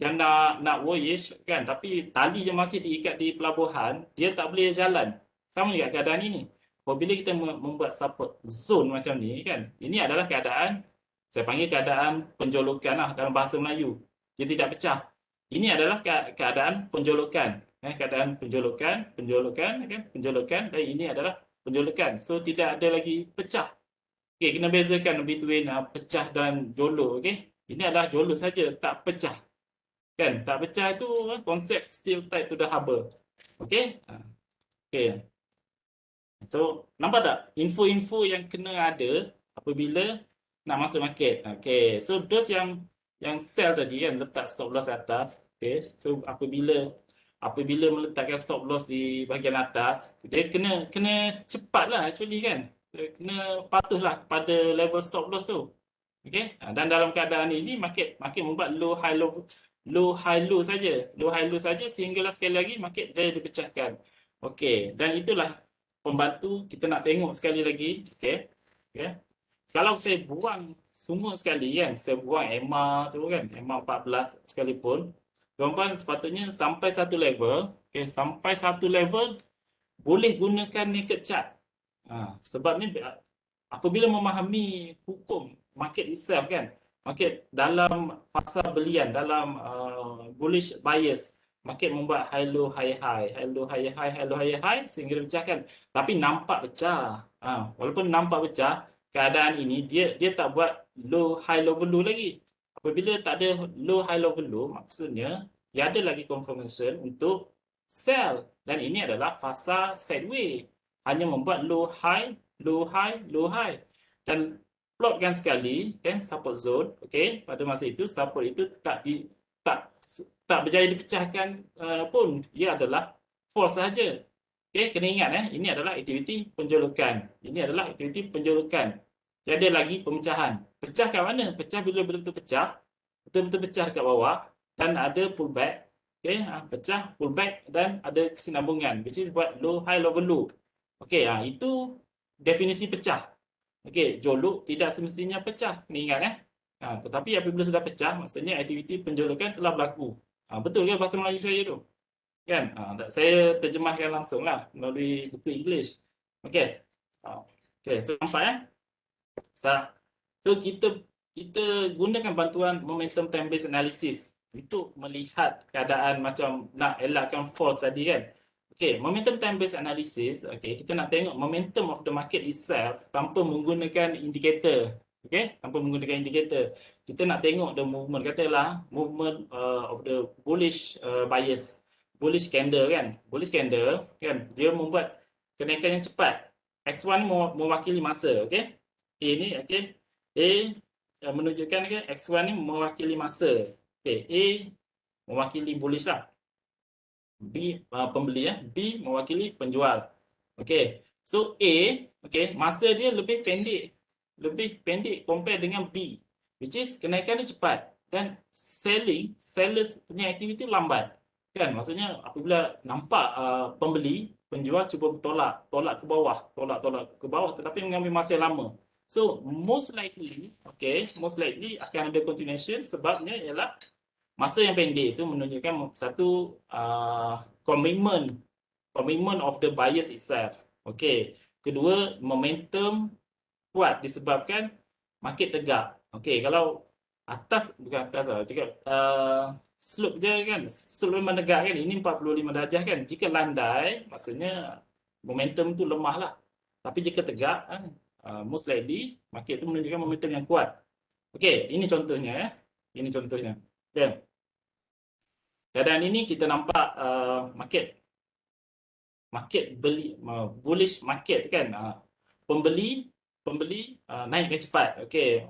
yang nak voyage kan, tapi tali yang masih diikat di pelabuhan, dia tak boleh jalan. Sama juga keadaan ini. Apabila kita membuat support zone macam ni kan, ini adalah keadaan, saya panggil keadaan penjolokan dalam bahasa Melayu. Dia tidak pecah. Ini adalah keadaan penjolokan. Keadaan penjolokan dan ini adalah penjolokan. So tidak ada lagi pecah. Kena bezakan between pecah dan jolok. Ini adalah jolok saja, tak pecah. Kan, tak pecah itu konsep still tight to the harbor. So, nampak tak? Info-info yang kena ada apabila nak masuk market. So those yang sell tadi kan, letak stop loss atas. So apabila meletakkan stop loss di bahagian atas, dia kena cepat lah actually kan. Dia kena patuhlah pada level stop loss tu. Dan dalam keadaan ini market membuat low high low saja sehinggalah sekali lagi market dia dipecahkan. Dan itulah pembantu kita nak tengok sekali lagi. Kalau saya buang semua sekali kan, saya buang EMA tu kan, EMA 14 sekalipun, tuan-tuan sepatutnya sampai satu level, boleh gunakan naked chart. Sebab ni apabila memahami hukum market itself kan, market dalam fasa belian, dalam bullish bias, market membuat high low high high sehingga dipecahkan, tapi nampak pecah. Walaupun nampak pecah, keadaan ini dia tak buat low high low lagi. apabila tak ada low, high, low, low, maksudnya tiada lagi confirmation untuk sell. Dan ini adalah fasa sideways. Hanya membuat low, high, low, high, low, high. Dan plotkan sekali, kan, support zone, okay, pada masa itu support itu tak berjaya dipecahkan pun. Ia adalah false sahaja. Okay, kena ingat ini adalah aktiviti penjolokan. Ini adalah aktiviti penjolokan. Tiada lagi pemecahan. Pecah kat mana? Pecah bila betul-betul pecah. Betul-betul pecah kat bawah. Dan ada pullback. Okay, pecah, pullback dan ada kesinambungan. Which is buat low, high, low, low. Okay, itu definisi pecah. Okay, joluk tidak semestinya pecah. Kena ingat tetapi apabila sudah pecah, maksudnya aktiviti penjolokan telah berlaku. Betul ke bahasa Melayu saya tu? Kan? Saya terjemahkan langsung lah melalui buku English. Okay. Okay, so nampak So kita gunakan bantuan momentum time based analysis untuk melihat keadaan macam nak elakkan false tadi kan. Okay, momentum time based analysis, okay, kita nak tengok momentum of the market itself tanpa menggunakan indikator. Okay, tanpa menggunakan indikator. Kita nak tengok the movement, katalah movement of the bullish bias, bullish candle kan. Bullish candle kan, dia membuat kenaikan yang cepat. X1 mewakili masa, okay. A ni, okay. A menunjukkan ke X1 ni mewakili masa. Okay, A mewakili bullish lah. B pembeli B mewakili penjual. Okay. So A, okay, masa dia lebih pendek compare dengan B, which is kenaikan dia cepat dan sellers punya aktiviti lambat. Kan, maksudnya apabila nampak pembeli, penjual cuba tolak ke bawah tetapi mengambil masa lama. So most likely akan ada continuation, sebabnya ialah masa yang pendek itu menunjukkan satu commitment of the buyers itself. Okay. Kedua, momentum kuat disebabkan market tegak. Okay, kalau bukan atas lah, cakap slope dia kan, slope memang tegak kan, ini 45 darjah kan. Jika landai, maksudnya momentum tu lemah lah. Tapi jika tegak, most likely market tu menunjukkan momentum yang kuat. Okay, ini contohnya Ini contohnya. Okay. Keadaan ini kita nampak market beli, bullish market kan, pembeli naikkan cepat. Okay.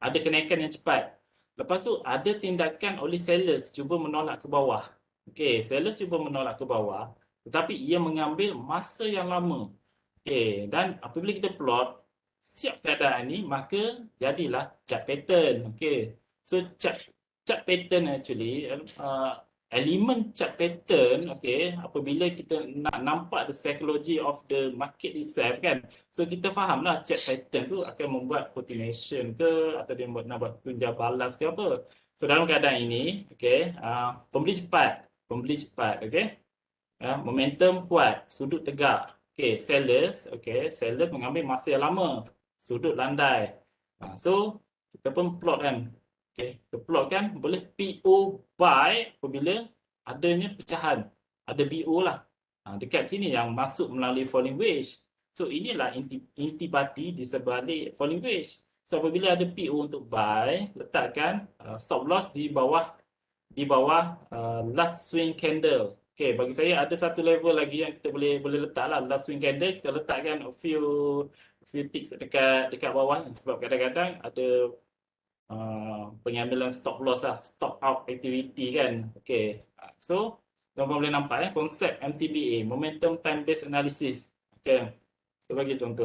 Ada kenaikan yang cepat. Lepas tu ada tindakan oleh sellers cuba menolak ke bawah. Okay, sellers cuba menolak ke bawah, tetapi ia mengambil masa yang lama. Okay, dan apabila kita plot siap keadaan ni, maka jadilah chart pattern. Okay, so chart pattern actually, elemen chart pattern, okay, apabila kita nak nampak the psychology of the market itself kan, so kita fahamlah chart pattern tu akan membuat continuation ke atau dia nak buat tunjang balas ke apa. So dalam keadaan ini, okay, pembeli cepat, okay, momentum kuat, sudut tegak, okay, sellers mengambil masa yang lama, sudut landai. So kita pun plot kan. Okay, kita plot kan, boleh PO buy apabila adanya pecahan, ada BO lah. Dekat sini yang masuk melalui falling wedge. So inilah intipati di sebalik falling wedge. So apabila ada PO untuk buy, letakkan stop loss di bawah last swing candle. Okay, bagi saya ada satu level lagi yang kita boleh letak lah, last swing candle. Kita letakkan a few ticks dekat bawah, sebab kadang-kadang ada pengambilan stop loss lah, stop out activity kan. Okay, so tuan-tuan boleh nampak konsep MTBA, momentum time based analysis. Okay, kita bagi contoh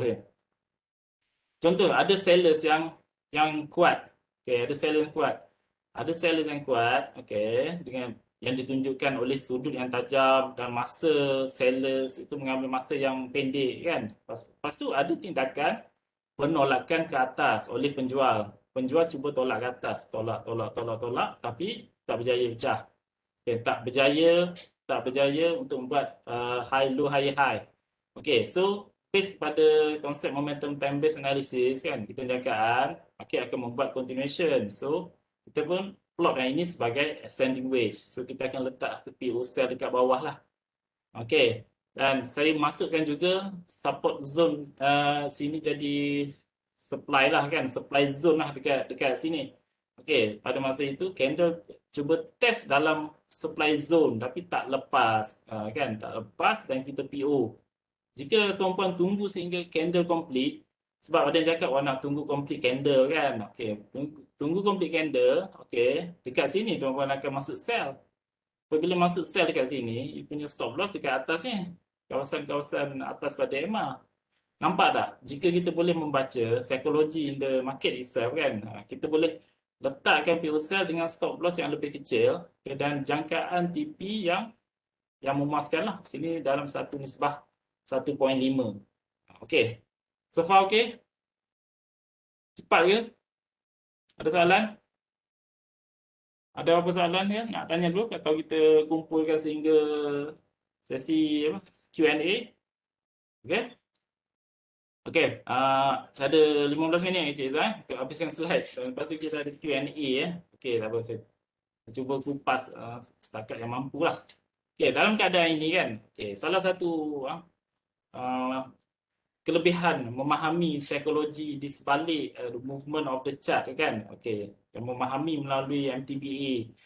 contoh, ada sellers yang kuat. Okay, ada sellers yang kuat, okay, dengan yang ditunjukkan oleh sudut yang tajam dan masa sellers itu mengambil masa yang pendek kan. Lepas tu ada tindakan penolakan ke atas oleh penjual. Penjual cuba tolak ke atas, tolak, tapi tak berjaya pecah. Okay, tak berjaya untuk membuat high low, high. Okay, so based pada konsep momentum time based analysis kan, kita jangkaan market akan membuat continuation. So kita pun plotkan ini sebagai ascending wedge. So kita akan letak PO sell dekat bawah lah. Okay, dan saya masukkan juga support zone sini jadi supply lah kan, supply zone lah dekat sini. Okey, pada masa itu candle cuba test dalam supply zone tapi tak lepas, kan, tak lepas dan kita PO. Jika tuan-puan tunggu sehingga candle complete, sebab ada yang cakap nak tunggu complete candle kan. Okey, tunggu complete candle, okey, dekat sini tuan-puan akan masuk sell. Apabila masuk sell dekat sini, you punya stop loss dekat atas ni, kawasan-kawasan atas pada EMA. Nampak tak? Jika kita boleh membaca psikologi in the market itself kan, kita boleh letakkan PO sell dengan stop loss yang lebih kecil, dan jangkaan TP yang memuaskan lah. Sini dalam satu nisbah 1.5. Okey. So far okey? Cepat ke? Ada soalan? Ada apa soalan ya? Nak tanya dulu atau kita kumpulkan sehingga sesi apa? Q&A? Okey? Okey, saya ada 15 minit Encik Izzah untuk habiskan slide. Lepas tu kita ada Q&A ya. Okey, tak apa, saya cuba kupas setakat yang mampu lah. Okey, dalam keadaan ini kan, salah satu uh, kelebihan memahami psikologi di sebalik movement of the chart kan, yang memahami melalui MTBA.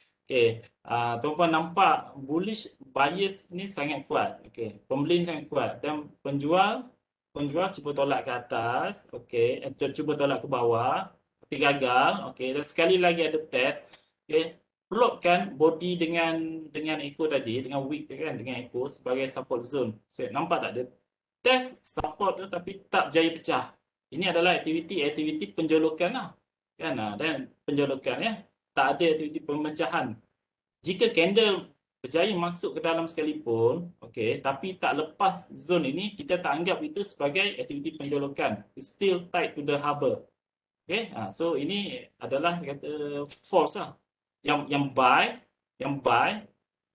Tuan-puan nampak bullish bias ni sangat kuat, pembeli ni sangat kuat, dan penjual cuba tolak ke atas, cuba tolak ke bawah tapi gagal, dan sekali lagi ada test, plotkan body dengan echo tadi, dengan wick kan, dengan echo sebagai support zone. Nampak tak, dia test support tu tapi tak berjaya pecah. Ini adalah aktiviti penjolokan lah, kan, dan penjolokan ya, tak ada aktiviti pemecahan. Jika candle berjaya masuk ke dalam sekalipun, tapi tak lepas zone ini, kita tak anggap itu sebagai aktiviti penjolokan. It's still tied to the harbor. So ini adalah kata false lah. Yang buy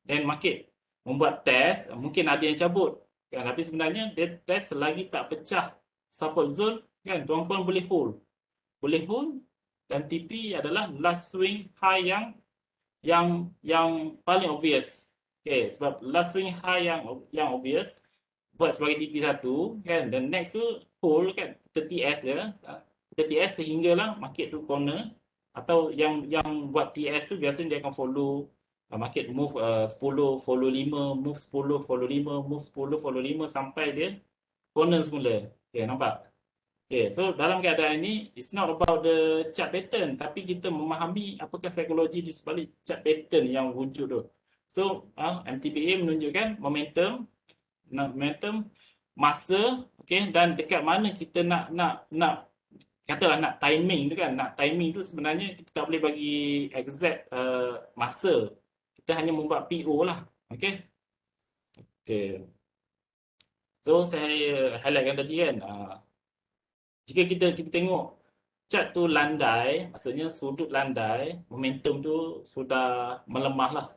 dan market membuat test, mungkin ada yang cabut kan, tapi sebenarnya dia test selagi tak pecah support zone kan, tuan-puan boleh hold, dan TP adalah last swing high yang paling obvious. Sebab last swing high yang obvious buat sebagai TP1 kan, dan next tu hold kan, 30S dia, 30S sehinggalah market tu corner, atau yang buat TS tu biasanya dia akan follow market move 10 follow 5, move 10 follow 5, move 10 follow 5 sampai dia corner semula. Nampak? So dalam keadaan ini, it's not about the chart pattern, tapi kita memahami apakah psikologi di sebalik chart pattern yang wujud tu. So MTBA menunjukkan momentum, masa, dan dekat mana kita nak katalah nak timing tu kan, nak timing tu sebenarnya kita tak boleh bagi exact masa, kita hanya membuat PO lah. So saya highlightkan tadi kan, jika kita tengok chart tu landai, maksudnya sudut landai, momentum tu sudah melemah lah.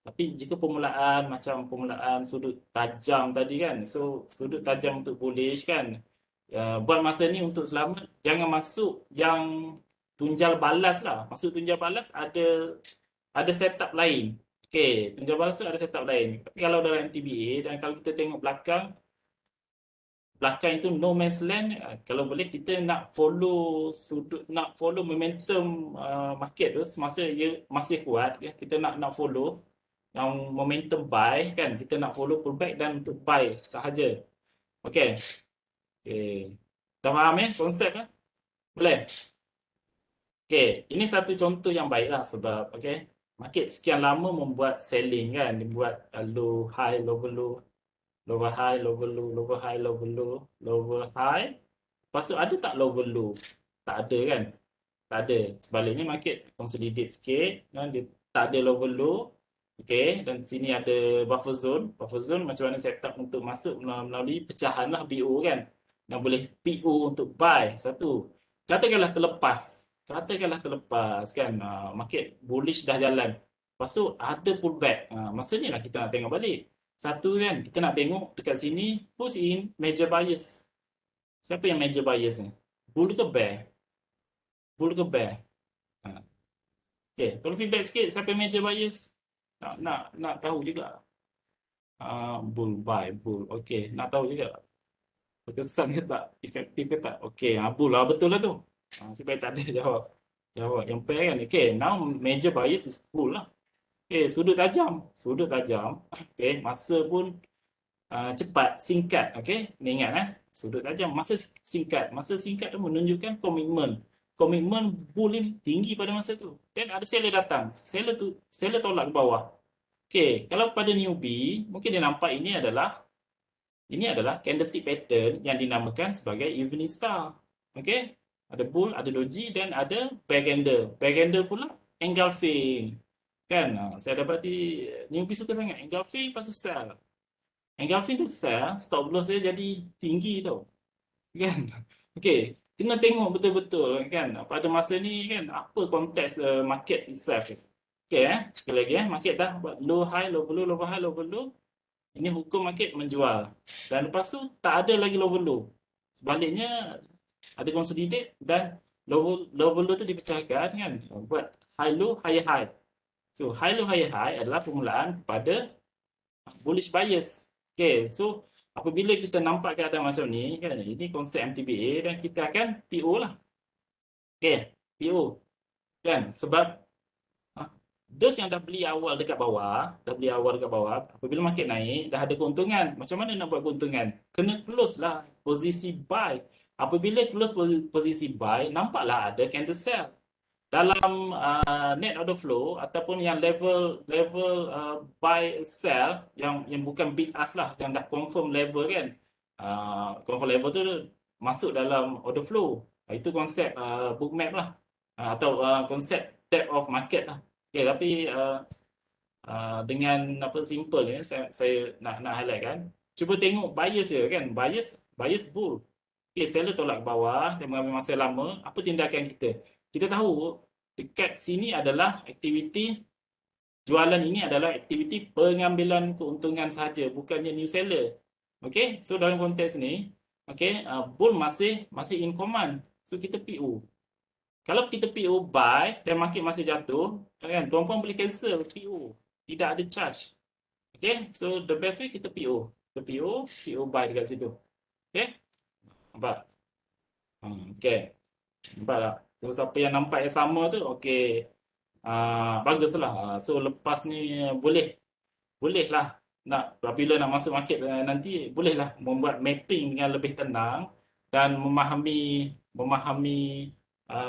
Tapi jika permulaan macam permulaan sudut tajam tadi kan, so sudut tajam untuk bullish kan, buat masa ni untuk selamat jangan masuk yang tunjal balas lah. Masuk tunjal balas ada setup lain. Tunjal balas tu ada setup lain. Tapi kalau dalam MTBA, dan kalau kita tengok belakang itu no man's land, kalau boleh kita nak follow sudut, nak follow momentum market tu semasa ia masih kuat, kita nak follow yang momentum buy kan, kita nak follow pullback dan untuk buy sahaja. Okey. Dah faham konsep kan? Boleh? Ini satu contoh yang baiklah, sebab market sekian lama membuat selling kan, dibuat low high low low, lower high, lower low, lower high, lower low, lower high. Lepas tu ada tak lower low? Tak ada kan? Tak ada. Sebaliknya market consolidate sikit, kan? Dia tak ada lower low. Dan sini ada buffer zone. Buffer zone macam mana setup untuk masuk melalui pecahan lah BO kan? Yang boleh PO untuk buy satu. Katakanlah terlepas kan, market bullish dah jalan. Lepas tu ada pullback. Masa ni lah kita nak tengok balik. Satu kan, kita nak tengok dekat sini, who's in major bias? Siapa yang major bias ni? Bull ke bear? Bull ke bear? Tolong feedback sikit, siapa yang major bias? Nak tahu juga. Bull, buy, bull. Nak tahu juga. Berkesan ke tak? Efektif ke tak? Bull lah, betul lah tu. Supaya tak ada jawab. Yang pair kan. Okay, now major bias is bull lah. Okay, sudut tajam. Okay, masa pun cepat, singkat. Okay, ni ingat sudut tajam, masa singkat tu menunjukkan komitmen. Komitmen bull ni tinggi pada masa tu. Dan ada seller datang. Seller tolak ke bawah. Okay, kalau pada newbie, mungkin dia nampak ini adalah candlestick pattern yang dinamakan sebagai evening star. Okay, ada bull, ada doji dan ada bear candle. Bear candle pula engulfing. Kan, saya dapati newbie suka sangat engulfing lepas tu sell. Engulfing tu sell, stop loss dia jadi tinggi tau. Kan? Okay, kena tengok betul-betul kan pada masa ni kan apa konteks market itself. Okay, sekali lagi market dah buat low high, low below, low high, low below. Ini hukum market menjual. Dan lepas tu tak ada lagi low below. Sebaliknya ada consolidate dan low below tu dipecahkan kan buat high low, higher high. So high low, higher high adalah permulaan kepada bullish bias. Okay, so apabila kita nampak keadaan macam ni kan, ini konsep MTBA dan kita akan PO lah. Okay, PO kan, sebab those yang dah beli awal dekat bawah, apabila market naik, dah ada keuntungan. Macam mana nak buat keuntungan? Kena close lah posisi buy. Apabila close posisi buy, nampaklah ada candle sell. Dalam net order flow ataupun yang level buy sell yang bukan bid ask lah, yang dah confirm level kan. Confirm level tu masuk dalam order flow. Itu konsep book map lah. Atau konsep depth of market lah. Okay, tapi dengan apa simple ni saya nak highlight kan. Cuba tengok bias dia kan. Bias bull. Okay, seller tolak ke bawah dan mengambil masa lama. Apa tindakan kita? Kita tahu dekat sini adalah aktiviti jualan, ini adalah aktiviti pengambilan keuntungan sahaja, bukannya new seller. Okay, so dalam konteks ni, okay, bull masih in command. So kita PO. Kalau kita PO buy dan market masih jatuh, kan, tuan-puan boleh cancel PO. Tidak ada charge. Okay, so the best way kita PO. Kita PO buy dekat situ. Okay, nampak? Okay, nampak tak? So, siapa yang nampak yang sama tu, okay, baguslah. So lepas ni bolehlah nak apabila nak masuk market nanti bolehlah membuat mapping dengan lebih tenang dan memahami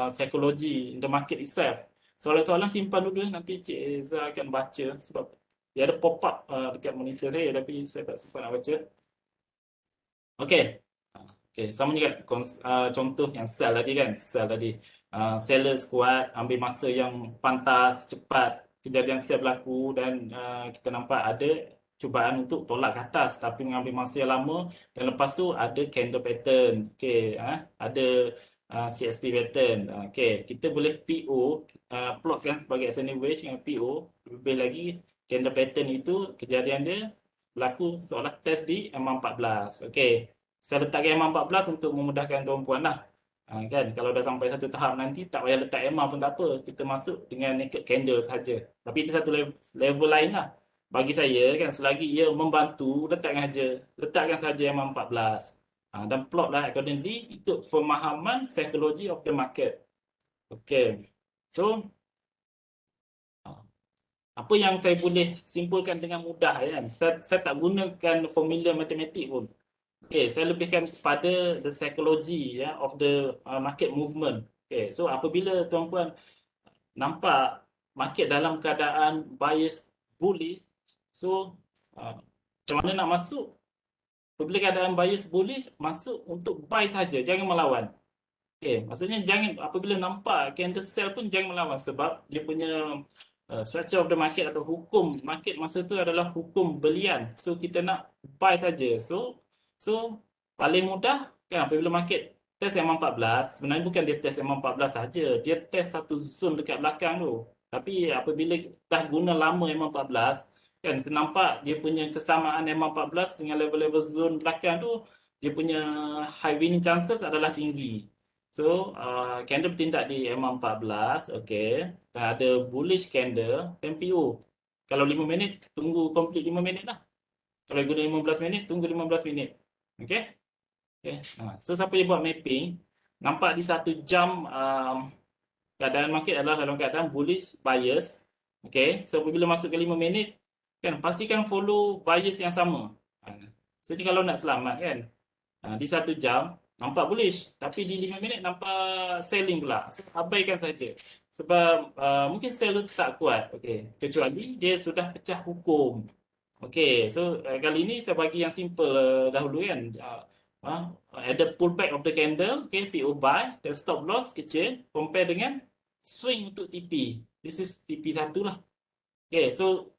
psikologi the market itself. Soalan-soalan simpan dulu nanti Cik Eza akan baca sebab dia ada pop up dekat monitor saya tapi saya tak sempat nak baca. Okey. Okey, sama juga contoh yang sell tadi kan. Sell tadi. Sellers kuat, ambil masa yang pantas, cepat. Kejadian sell berlaku dan kita nampak ada cubaan untuk tolak ke atas tapi mengambil masa yang lama dan lepas tu ada candle pattern. Okey, ada CSP pattern. Okey, kita boleh PO, plotkan sebagai ascending wedge dengan PO. Lebih lagi candle pattern itu kejadian dia berlaku seolah test di M14. Okey. Saya letakkan M14 untuk memudahkan tuan-puan lah. Kan, kalau dah sampai satu tahap nanti tak payah letak EMA pun tak apa. Kita masuk dengan naked candle saja. Tapi itu satu level lain lah. Bagi saya kan selagi ia membantu, letakkan saja M14. Dan plot lah accordingly ikut pemahaman psychology of the market. Okay. So apa yang saya boleh simpulkan dengan mudah kan. Saya tak gunakan formula matematik pun. Okay, saya lebihkan kepada the psychology of the market movement. Okay, so apabila tuan-puan nampak market dalam keadaan bias bullish, so macam mana nak masuk? Apabila keadaan bias bullish, masuk untuk buy saja, jangan melawan. Okay, maksudnya jangan apabila nampak candle sell pun jangan melawan sebab dia punya structure of the market atau hukum market masa tu adalah hukum belian. So kita nak buy saja. So paling mudah kan apabila market test M14, sebenarnya bukan dia test M14 saja, dia test satu zone dekat belakang tu. Tapi apabila dah guna lama M14, kan kita nampak dia punya kesamaan M14 dengan level-level zone belakang tu, dia punya high winning chances adalah tinggi. So candle bertindak di M14, okay. Dan ada bullish candle, MPO. Kalau 5 minit, tunggu complete 5 minit lah. Kalau guna 15 minit, tunggu 15 minit. Okay. Okay. So siapa yang buat mapping, nampak di 1 jam keadaan market adalah dalam keadaan bullish bias. Okay, so bila masuk ke 5 minit, kan pastikan follow bias yang sama. So ni kalau nak selamat kan, di 1 jam nampak bullish, tapi di 5 minit nampak selling pula. So abaikan saja. Sebab mungkin sell tu tak kuat. Okay, kecuali dia sudah pecah hukum. Okay, so kali ini saya bagi yang simple dahulu kan. Ada pullback of the candle, okay, PO buy, dan stop loss kecil, compare dengan swing untuk TP. This is TP1 lah. Okay, so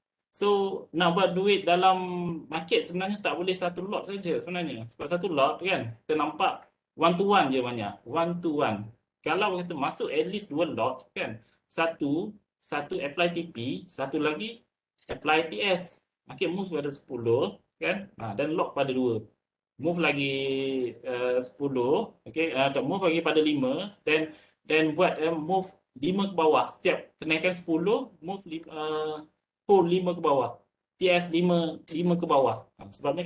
nak buat duit dalam market sebenarnya tak boleh satu lot saja sebenarnya. Sebab satu lot kan, kita nampak one to one je banyak. One to one. Kalau kita masuk at least 2 lot kan, satu apply TP, satu lagi apply TS. Market move pada 10 kan, dan lock pada 2. Move lagi 10, okay, atau move lagi pada 5, dan buat move 5 ke bawah. Setiap kenaikan 10, move hold 5 ke bawah. TS 5 ke bawah. Sebabnya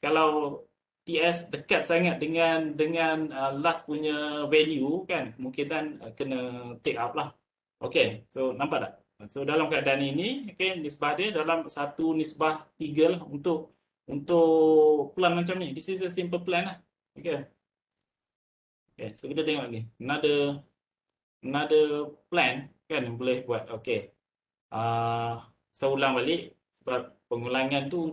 kalau TS dekat sangat dengan last punya value kan, mungkin kena take out lah. Okay, so nampak tak? So dalam keadaan ini, okay, nisbah dia dalam satu nisbah 3 lah untuk plan macam ni. This is a simple plan lah. Okay. Okay, so kita tengok lagi. Another plan kan yang boleh buat. Okay. Saya ulang balik sebab pengulangan tu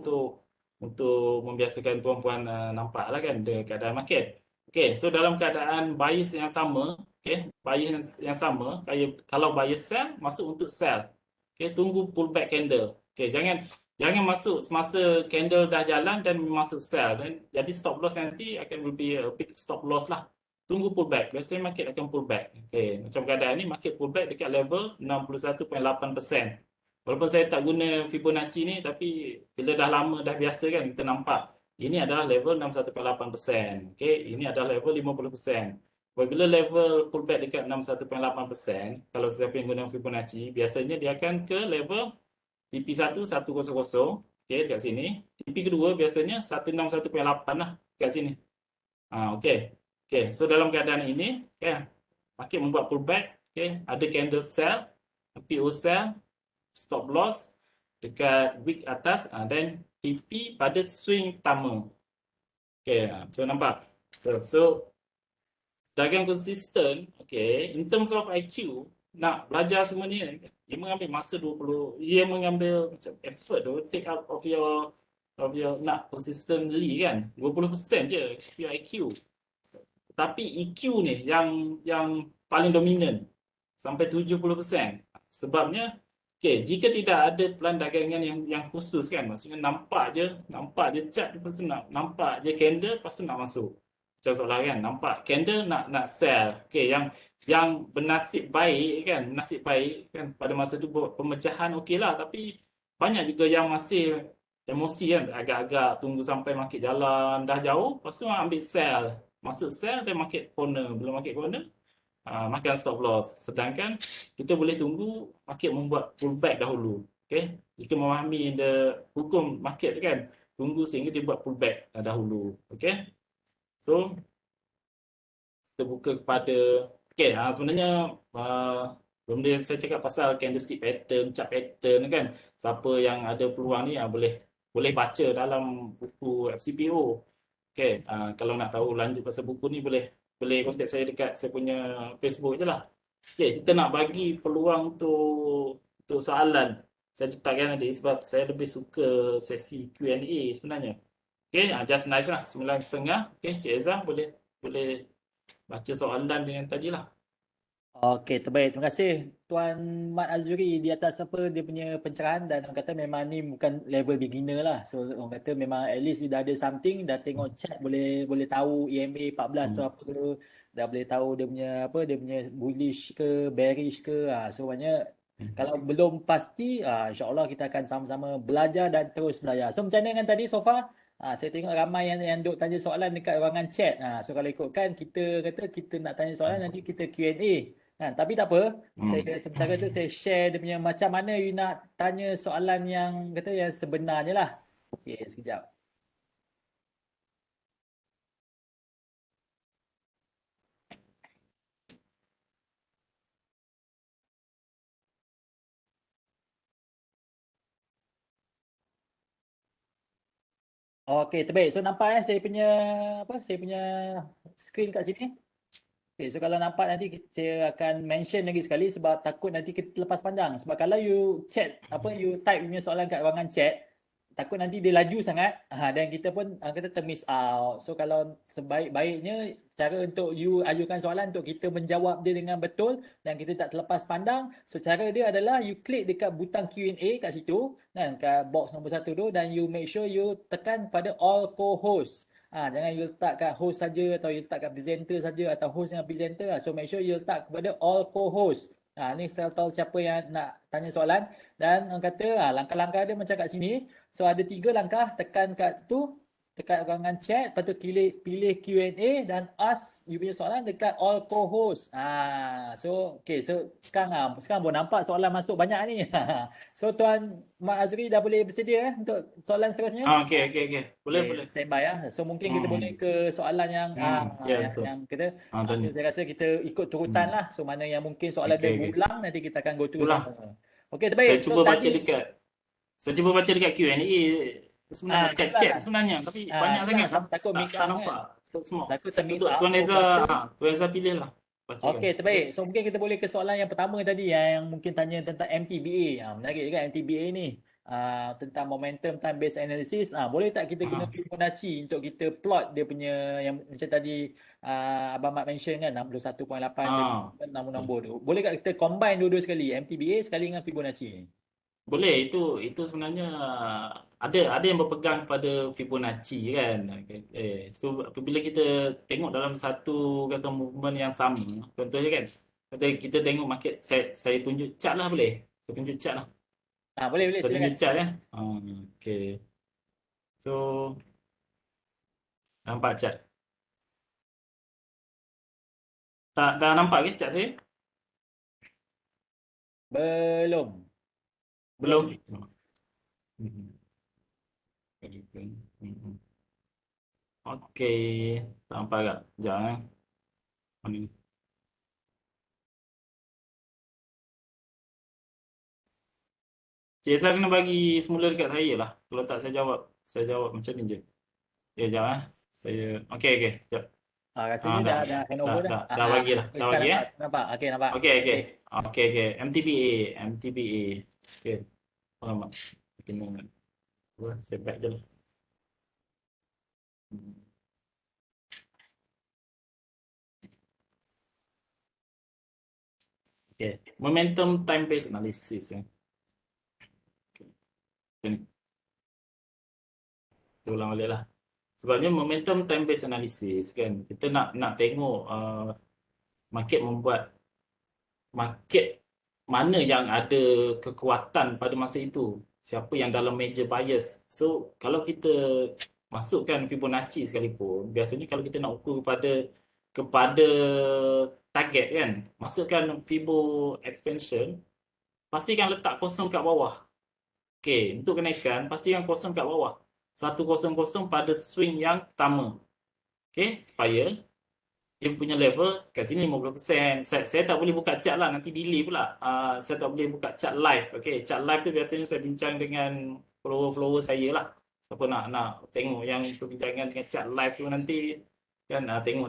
untuk membiasakan tuan-puan nampak lah kan keadaan market. Okay, so dalam keadaan bias yang sama, okay, bias yang sama, kalau bias sell, masuk untuk sell. Okay, tunggu pullback candle. Okay, jangan masuk semasa candle dah jalan dan masuk sell. Dan jadi stop loss nanti akan be a big stop loss lah. Tunggu pullback. Biasanya market akan pullback. Okay, macam keadaan ni market pullback dekat level 61.8%. Walaupun saya tak guna Fibonacci ni, tapi bila dah lama, dah biasa kan, kita nampak ini adalah level 61.8%. Okay, ini adalah level 50%. Apabila level pullback dekat 61.8%, kalau siapa yang guna Fibonacci, biasanya dia akan ke level TP1 100, okay, dekat sini. TP kedua biasanya 161.8 lah dekat sini. Okay. Okay, so dalam keadaan ini, okay, market membuat pullback, okay, ada candle sell, PO sell, stop loss dekat wick atas, dan TP pada swing pertama. Okay, so nampak. So dagang konsisten, okay, in terms of IQ, nak belajar semua ni, dia mengambil masa 20, dia mengambil macam effort tu, take out of your nak consistently kan, 20% je your IQ. Tapi EQ ni yang paling dominan sampai 70%. Sebabnya, okay, jika tidak ada plan dagangan yang khusus kan, maksudnya nampak je chart, lepas tu nampak je candle, lepas tu nak masuk. Macam seolah kan, nampak candle nak sell. Okay, yang bernasib baik kan pada masa tu buat pemecahan okey lah, tapi banyak juga yang masih emosi kan, agak-agak tunggu sampai market jalan dah jauh, lepas tu ambil sell. Masuk sell dan market corner. Bila market corner, makan stop loss. Sedangkan kita boleh tunggu market membuat pullback dahulu. Okay? Jika memahami hukum market kan, tunggu sehingga dia buat pullback dahulu. Okay? So, kita buka kepada, okay, sebenarnya benda saya cakap pasal candlestick pattern, chart pattern kan. Siapa yang ada peluang ni boleh baca dalam buku FCPO. Okay, kalau nak tahu lanjut pasal buku ni boleh kontak saya dekat saya punya Facebook je lah. Okay, kita nak bagi peluang untuk soalan. Saya cepatkan tadi sebab saya lebih suka sesi Q&A sebenarnya. Okay, just nice lah, 9.30. Okay, Cik Ezah boleh baca soalan dengan tadi lah. Okey, terbaik. Terima kasih Tuan Mat Azuri di atas apa dia punya pencerahan, dan orang kata memang ni bukan level beginner lah. So orang kata memang at least you dah ada something, dah tengok chart, boleh tahu EMA 14 tu apa, dah boleh tahu dia punya bullish ke bearish ke. So maknanya kalau belum pasti, insya-Allah kita akan sama-sama belajar dan terus belajar. So macam mana dengan tadi so far? Saya tengok ramai yang duk tanya soalan dekat ruangan chat. So kalau ikutkan kita nak tanya soalan, nanti kita Q&A. Tapi tak apa, sementara tu saya share dia punya macam mana you nak tanya soalan yang sebenarnya lah. Okey, sekejap. Okey, terbaik. So nampak saya punya saya punya skrin kat sini. Okay, so kalau nampak nanti saya akan mention lagi sekali sebab takut nanti kita terlepas pandang. Sebab kalau you chat, you type punya soalan kat ruangan chat, takut nanti dia laju sangat dan kita pun kita termiss out. So kalau sebaik-baiknya cara untuk you ajukan soalan untuk kita menjawab dia dengan betul dan kita tak terlepas pandang. So cara dia adalah you klik dekat butang Q&A kat situ kan, kat box nombor 1 tu, dan you make sure you tekan pada all co-host. Jangan you letak kat host saja atau you letak kat presenter saja atau host dengan presenter. So make sure you letak kepada all co-host. Ni saya tahu siapa yang nak tanya soalan, dan orang kata langkah-langkah dia macam kat sini. So ada 3 langkah, tekan kat tu, dekat ruangan chat, lepas tu pilih Q&A dan ask you punya soalan dekat all co-host. So okay, so sekarang pun nampak soalan masuk banyak ni. So Tuan Mak Azri dah boleh bersedia untuk soalan seterusnya? Okey. Boleh, Okay, boleh. standby ya. So mungkin kita boleh Hmm. ke soalan yang Ya, betul. yang kita so Tanya. saya rasa kita ikut turutan lah. So mana yang mungkin soalan dia Okey. berulang nanti kita akan go through Itulah. sama. Okay, Saya terbaik. So cuba baca tadi dekat Saya cuba baca dekat Q&A sebenarnya dekat itulah. chat sebenarnya tapi banyak Itulah sangat tak takut tak, mix tak up kan. nampak tak semua. Takut So termix up. Tuan So Reza better. Tuan Reza pilihlah bacakan. Okey, terbaik. Okey. So mungkin kita boleh ke soalan yang pertama tadi yang mungkin tanya tentang MTBA. Menarik kan MTBA ni. Tentang momentum time based analysis. Boleh tak kita guna Ah. Fibonacci untuk kita plot dia punya yang macam tadi Abang Mat mention kan 61.8 dan Ah. nombor-nombor tu. Boleh tak kita combine dua-dua sekali, MTBA sekali dengan Fibonacci? Boleh itu sebenarnya ada yang berpegang pada Fibonacci kan. Okay. So apabila kita tengok dalam satu kata movement yang sama, contohnya kan kata kita tengok market saya tunjuk chart lah boleh. Saya tunjuk chart lah. Boleh Saya silakan. tunjuk chart ya. Okey. So nampak chart. Tak nampak ke chat saya? Belum. Belum? Ni. Mhm. Okey, tak nampak tak? Sekejap Ni. Cik Esa kena bagi semula dekat saya lah. Kalau tak saya jawab macam ni je. Ya, sekejap Saya, okey. Sekejap. Rasanya dah handover dah. Dah bagi lah. Dah Sekarang bagi nampak, nampak. Okey, nampak. Okey. Okey. Okey. MTBA. Okey. Alamak. Kena. Saya back je lah. Okay. Momentum time based analysis. Ni. Kita ulang balik lah. Sebabnya momentum time based analysis kan kita nak tengok market market mana yang ada kekuatan pada masa itu. Siapa yang dalam major bias. So kalau kita masukkan Fibonacci sekalipun, biasanya kalau kita nak ukur kepada target kan, masukkan Fibo expansion, pastikan letak kosong kat bawah. Okey, untuk kenaikan pastikan kosong kat bawah. 100 pada swing yang pertama. Okey, supaya dia punya level kat sini 50%. Saya tak boleh buka chart lah, nanti delay pula. Saya tak boleh buka chart live. Okey, chart live tu biasanya saya bincang dengan follower saya lah. Siapa nak tengok yang perbincangan dengan chart live tu nanti kan tengok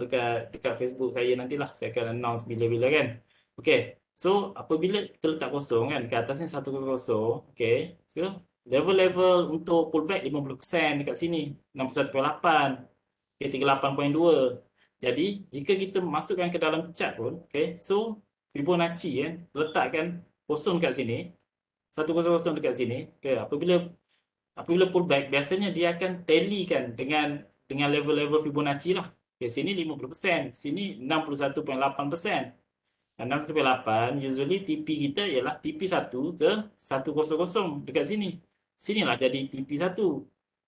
dekat Facebook saya nantilah. Saya akan announce bila-bila kan. Okey. So apabila kita letak kosong kan ke atasnya 100, okey. So level-level untuk pullback 50% dekat sini 61.8. Okey 38.2. Jadi jika kita masukkan ke dalam chart pun, okey. So Fibonacci kan letakkan kosong kat sini 100 dekat sini. Okey, apabila pullback biasanya dia akan tally kan dengan level-level Fibonacci lah. Okay, sini 50%, sini 61.8%. 61.8 usually TP kita ialah TP1 ke 100 dekat sini. Sinilah jadi TP1.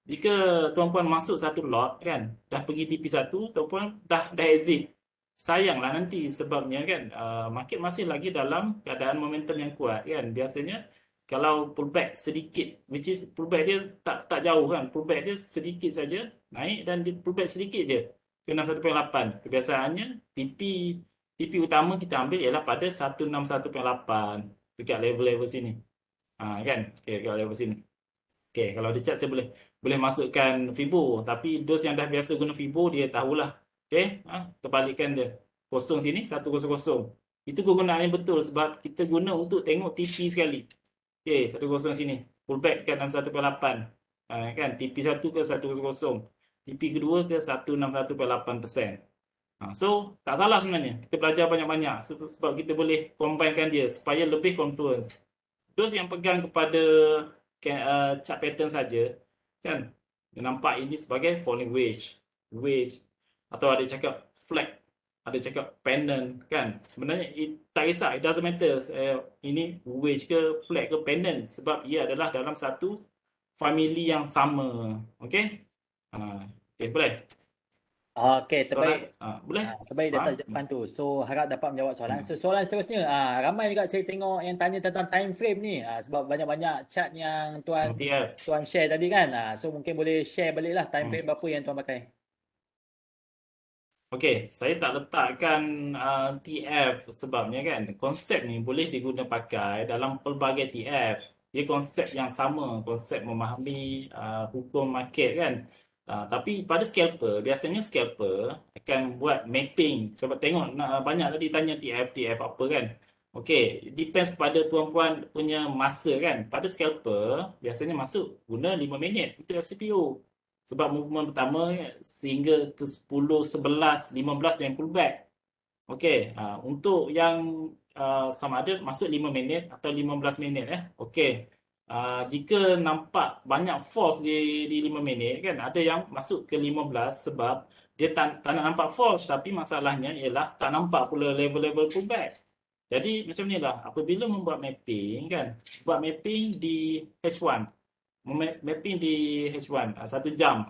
Jika tuan-puan masuk satu lot kan, dah pergi TP1, tuan-puan dah exit. Sayanglah nanti sebabnya kan market masih lagi dalam keadaan momentum yang kuat kan. Biasanya kalau pullback sedikit, which is pullback dia tak jauh kan, pullback dia sedikit saja naik dan dia pullback sedikit je ke 61.8. Kebiasaannya TP utama kita ambil ialah pada 161.8 dekat level-level sini. Kan? Okay, dekat level sini. Okay, kalau dia cat saya boleh masukkan Fibo, tapi dos yang dah biasa guna Fibo dia tahulah. Okay, terbalikkan dia. Kosong sini 100. Itu kegunaan yang betul sebab kita guna untuk tengok TP sekali. Okay, 100 sini. Pullback kan 61.8. Kan TP 1 ke 100. TP kedua ke 161.8%. So tak salah sebenarnya. Kita belajar banyak-banyak sebab kita boleh combinekan dia supaya lebih confluence. Those yang pegang kepada chart pattern saja, kan, dia nampak ini sebagai falling wedge, atau ada cakap flag, ada cakap pendant, kan. Sebenarnya tak kisah, it doesn't matter ini wedge ke flag ke pendant sebab ia adalah dalam satu family yang sama. Okey. Okay, boleh. Okey, terbaik. Soalan boleh? Terbaik di atas jawapan tu. So harap dapat menjawab soalan. So soalan seterusnya, ramai juga saya tengok yang tanya tentang time frame ni. Sebab banyak-banyak chart yang TF. tuan share tadi kan. So mungkin boleh share balik lah time frame berapa yang tuan pakai. Okey, saya tak letakkan TF sebabnya kan konsep ni boleh diguna pakai dalam pelbagai TF. Dia konsep yang sama, konsep memahami hukum market kan. Tapi pada scalper, biasanya scalper akan buat mapping. Sebab tengok banyak tadi tanya TF apa kan. Okey, depends pada tuan-puan punya masa kan. Pada scalper, biasanya masuk guna 5 minit untuk FCPO. Sebab movement pertama sehingga ke 10, 11, 15 dan pullback. Okey, untuk yang sama ada masuk 5 minit atau 15 minit Okey. Jika nampak banyak false di 5 minit kan, ada yang masuk ke 15 sebab dia tak nak nampak false, tapi masalahnya ialah tak nampak pula level-level pullback. Jadi macam ni lah, apabila membuat mapping kan, buat mapping di H1, mapping di H1 1 jam.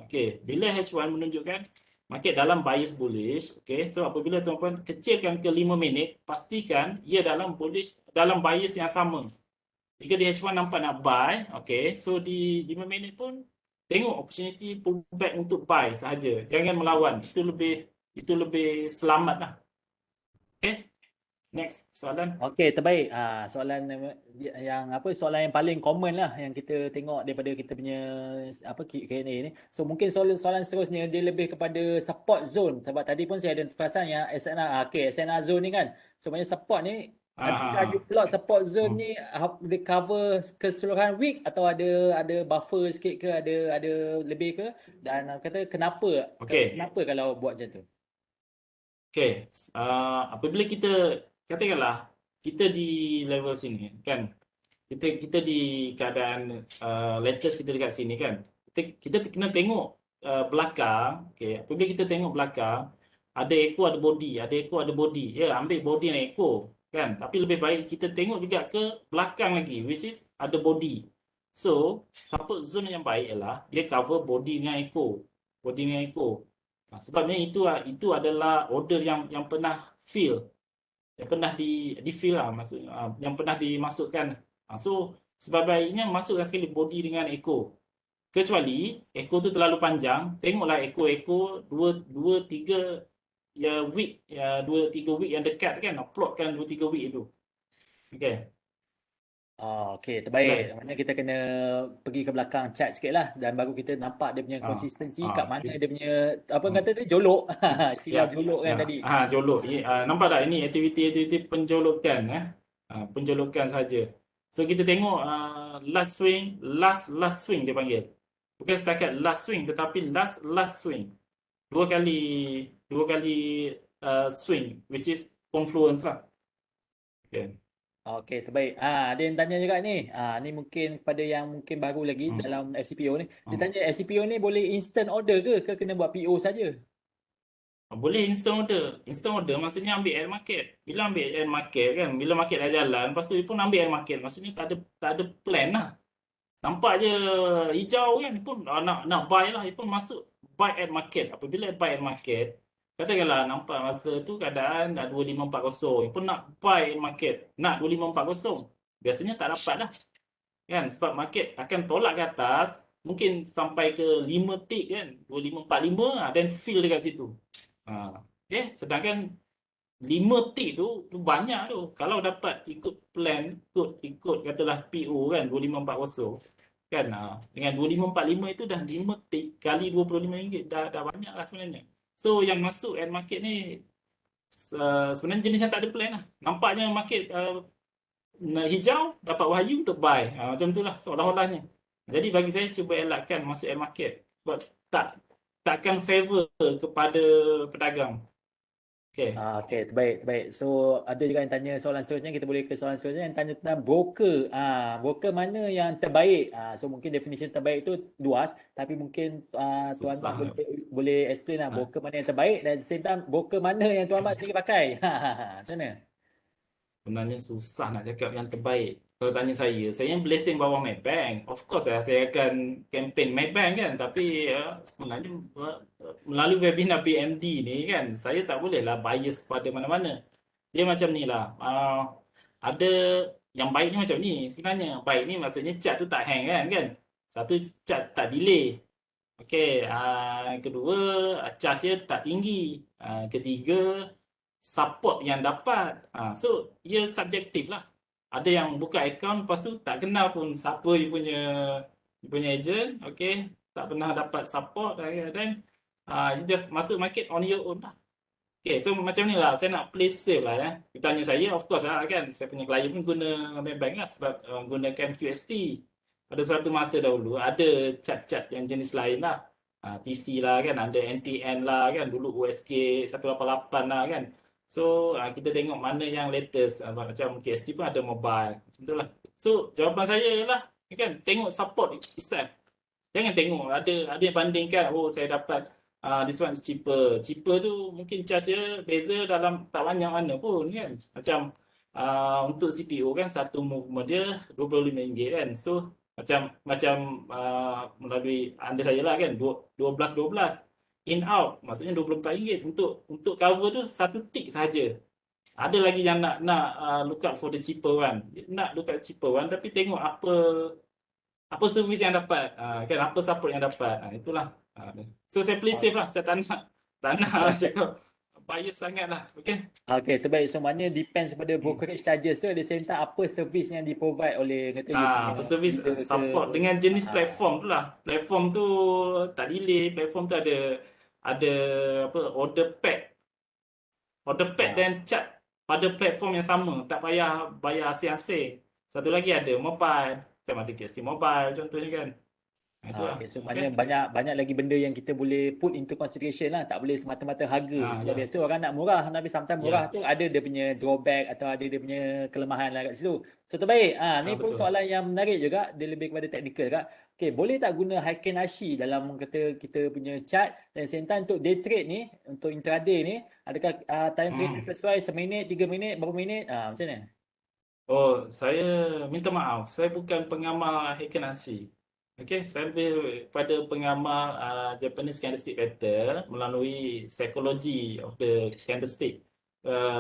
Okey, bila H1 menunjukkan market dalam bias bullish, okey, so apabila tuan-tuan kecilkan ke 5 minit, pastikan ia dalam bullish, dalam bias yang sama. Jika di H1 nampak nak buy, okey, so di 5 minit pun tengok opportunity pullback untuk buy sahaja. Jangan melawan. Itu lebih selamat lah. Okey. Next soalan. Okey, terbaik. Soalan soalan yang paling common lah yang kita tengok daripada kita punya Q&A ni. So mungkin soalan seterusnya dia lebih kepada support zone sebab tadi pun saya ada perasan yang SNR zone ni kan. Sebenarnya support ni ketika you plot support zone ni dia cover keseluruhan week atau ada buffer sikit ke, ada lebih ke, dan kata kenapa kalau buat macam tu? Okey, apabila kita katakanlah kita di level sini kan, kita di keadaan latest kita dekat sini kan, kita kena tengok belakang. Okey, apabila kita tengok belakang, ada echo ada body, ya, ambil body dan echo kan, tapi lebih baik kita tengok juga ke belakang lagi, which is ada body. So support zone yang baik ialah dia cover body dengan echo. Sebabnya itu adalah order yang pernah fill, yang pernah di fill lah, maksud yang pernah dimasukkan. So sebaiknya masukkan sekali body dengan echo. Kecuali echo tu terlalu panjang, tengoklah echo 2 3 week, 2 3 week yang dekat kan, plotkan 2 3 week itu. Okey. Okey, terbaik. Maknanya kita kena pergi ke belakang chart sikit lah dan baru kita nampak dia punya konsistensi kat mana dia punya kata dia jolok. Istilah jolok kan tadi. Jolok. Nampak tak ini aktiviti penjolokan penjolokan saja. So kita tengok last swing dia panggil. Bukan setakat last swing tetapi last swing. Dua kali swing which is confluence lah. Okay. Okey, terbaik. Ada yang tanya juga ni. Ni mungkin kepada yang mungkin baru lagi dalam FCPO ni. Dia tanya FCPO ni boleh instant order ke kena buat PO saja? Boleh instant order. Instant order maksudnya ambil air market. Bila ambil air market kan, bila market dah jalan, lepas tu dia pun ambil air market. Maksudnya tak ada plan lah. Nampak je hijau kan, dia pun nak buy lah, dia pun masuk buy at market. Apabila buy at market, katakanlah nampak masa tu keadaan dah 2540, dia pun nak buy at market, nak 2540. Biasanya tak dapat lah. Kan, sebab market akan tolak ke atas, mungkin sampai ke 5 tick kan, 2545 dan fill dekat situ. Okay, sedangkan 5 tick tu banyak tu. Kalau dapat ikut plan, ikut katalah PO kan 2540. kan. Dengan 2545 itu dah 5 kali RM25 dah banyak lah sebenarnya. So yang masuk and market ni sebenarnya jenis yang tak ada plan lah. Nampaknya market hijau dapat wahyu untuk buy. Macam tu lah seolah-olahnya. Jadi bagi saya cuba elakkan masuk air market sebab takkan favor kepada pedagang. Okay. Okey, terbaik, terbaik. So, ada juga yang tanya soalan seterusnya, kita boleh ke soalan seterusnya yang tanya tentang broker. Broker mana yang terbaik? So mungkin definition terbaik tu luas, tapi mungkin Tuan Mat Susah. boleh explain lah Ha, broker mana yang terbaik dan same time broker mana yang Tuan Mat sendiri pakai. Macam mana? Sebenarnya susah nak cakap yang terbaik. Kalau tanya saya yang blessing bawah Maybank. Of course lah, saya akan campaign Maybank kan. Tapi sebenarnya melalui webinar BMD ni kan, saya tak boleh lah bias kepada mana-mana. Dia macam ni lah. Ada yang baik ni macam ni. Sebenarnya baik ni maksudnya chart tu tak hang kan. Satu, chart tak delay. Okey, kedua, charge dia tak tinggi. Ketiga, support yang dapat. So, ia subjektif lah. Ada yang buka account, lepas tu tak kenal pun siapa you punya agent. Okey, tak pernah dapat support. Dan you just masuk market on your own lah. Okay, so macam ni lah. Saya nak play safe lah ya. Kita tanya saya, of course lah kan. Saya punya klien pun guna Maybank lah sebab gunakan QST. Pada suatu masa dahulu, ada cat-cat yang jenis lain lah. TC lah kan, ada NTN lah kan. Dulu USK 188 lah kan. So, kita tengok mana yang latest. Macam QST pun ada mobile. Macam tu lah. So, jawapan saya ialah, kan, tengok support itself. Jangan tengok ada yang bandingkan, oh saya dapat this one is cheaper. Cheaper tu mungkin charge dia beza dalam tak banyak mana pun kan. Macam untuk CPO kan satu movement dia RM25 kan. So macam macam melalui anda saya lah kan 12 in out maksudnya RM24 untuk cover tu satu tick saja. Ada lagi yang nak look up for the cheaper one. Nak look up cheaper one tapi tengok apa servis yang dapat, kan, apa support yang dapat, itulah. So saya play safe lah, saya tak nak cakap bias sangat lah. Okay. Okey, terbaik. So maknanya depends pada brokerage charges tu, at the same time apa servis yang di-provide oleh kata you punya Apa servis dealer ke. support dengan jenis Ah, platform tu lah. Platform tu tak delay, platform tu ada apa order pack ah. dan chat pada platform yang sama, tak payah bayar asing-asing. Satu lagi ada mobile, macam ada KST Mobile contohnya kan. Itulah. Okey, so Okay. maknanya banyak banyak lagi benda yang kita boleh put into consideration lah. Tak boleh semata-mata harga. Sebab Ya, biasa orang nak murah, tapi sometimes murah ya, tu ada dia punya drawback atau ada dia punya kelemahan lah kat situ. So terbaik. Ni pun betul. soalan yang menarik juga. Dia lebih kepada teknikal kak. Okey, boleh tak guna Heiken-Ashi dalam kata kita punya chart dan same time untuk day trade ni, untuk intraday ni, adakah time frame Hmm. yang sesuai seminit, 3 minit, berapa minit? Macam mana? Oh, saya minta maaf. Saya bukan pengamal Heiken-Ashi. Okey, saya lebih pada pengamal Japanese candlestick pattern melalui psychology of the candlestick,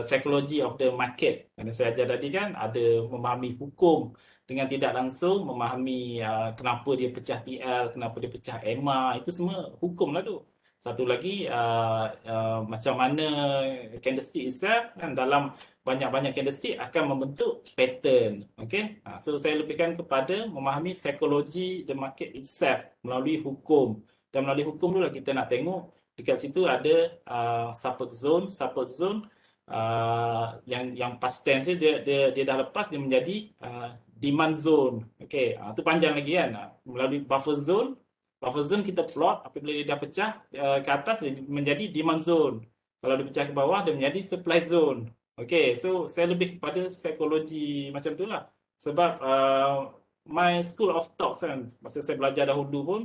psychology of the market. Kerana saya ajar tadi kan ada memahami hukum dengan tidak langsung, memahami kenapa dia pecah TL, kenapa dia pecah EMA, itu semua hukum lah tu. Satu lagi macam mana candlestick itself kan dalam banyak-banyak candlestick akan membentuk pattern. Okay? So saya lebihkan kepada memahami psikologi the market itself melalui hukum. Dan melalui hukum tu lah kita nak tengok dekat situ ada support zone yang past tense dia dah lepas dia menjadi demand zone. Okay, tu panjang lagi kan. Melalui buffer zone kita plot apabila dia dah pecah ke atas dia menjadi demand zone. Kalau dia pecah ke bawah dia menjadi supply zone. Okay, so saya lebih kepada psikologi macam tu lah. Sebab my school of thoughts kan, masa saya belajar dahulu pun,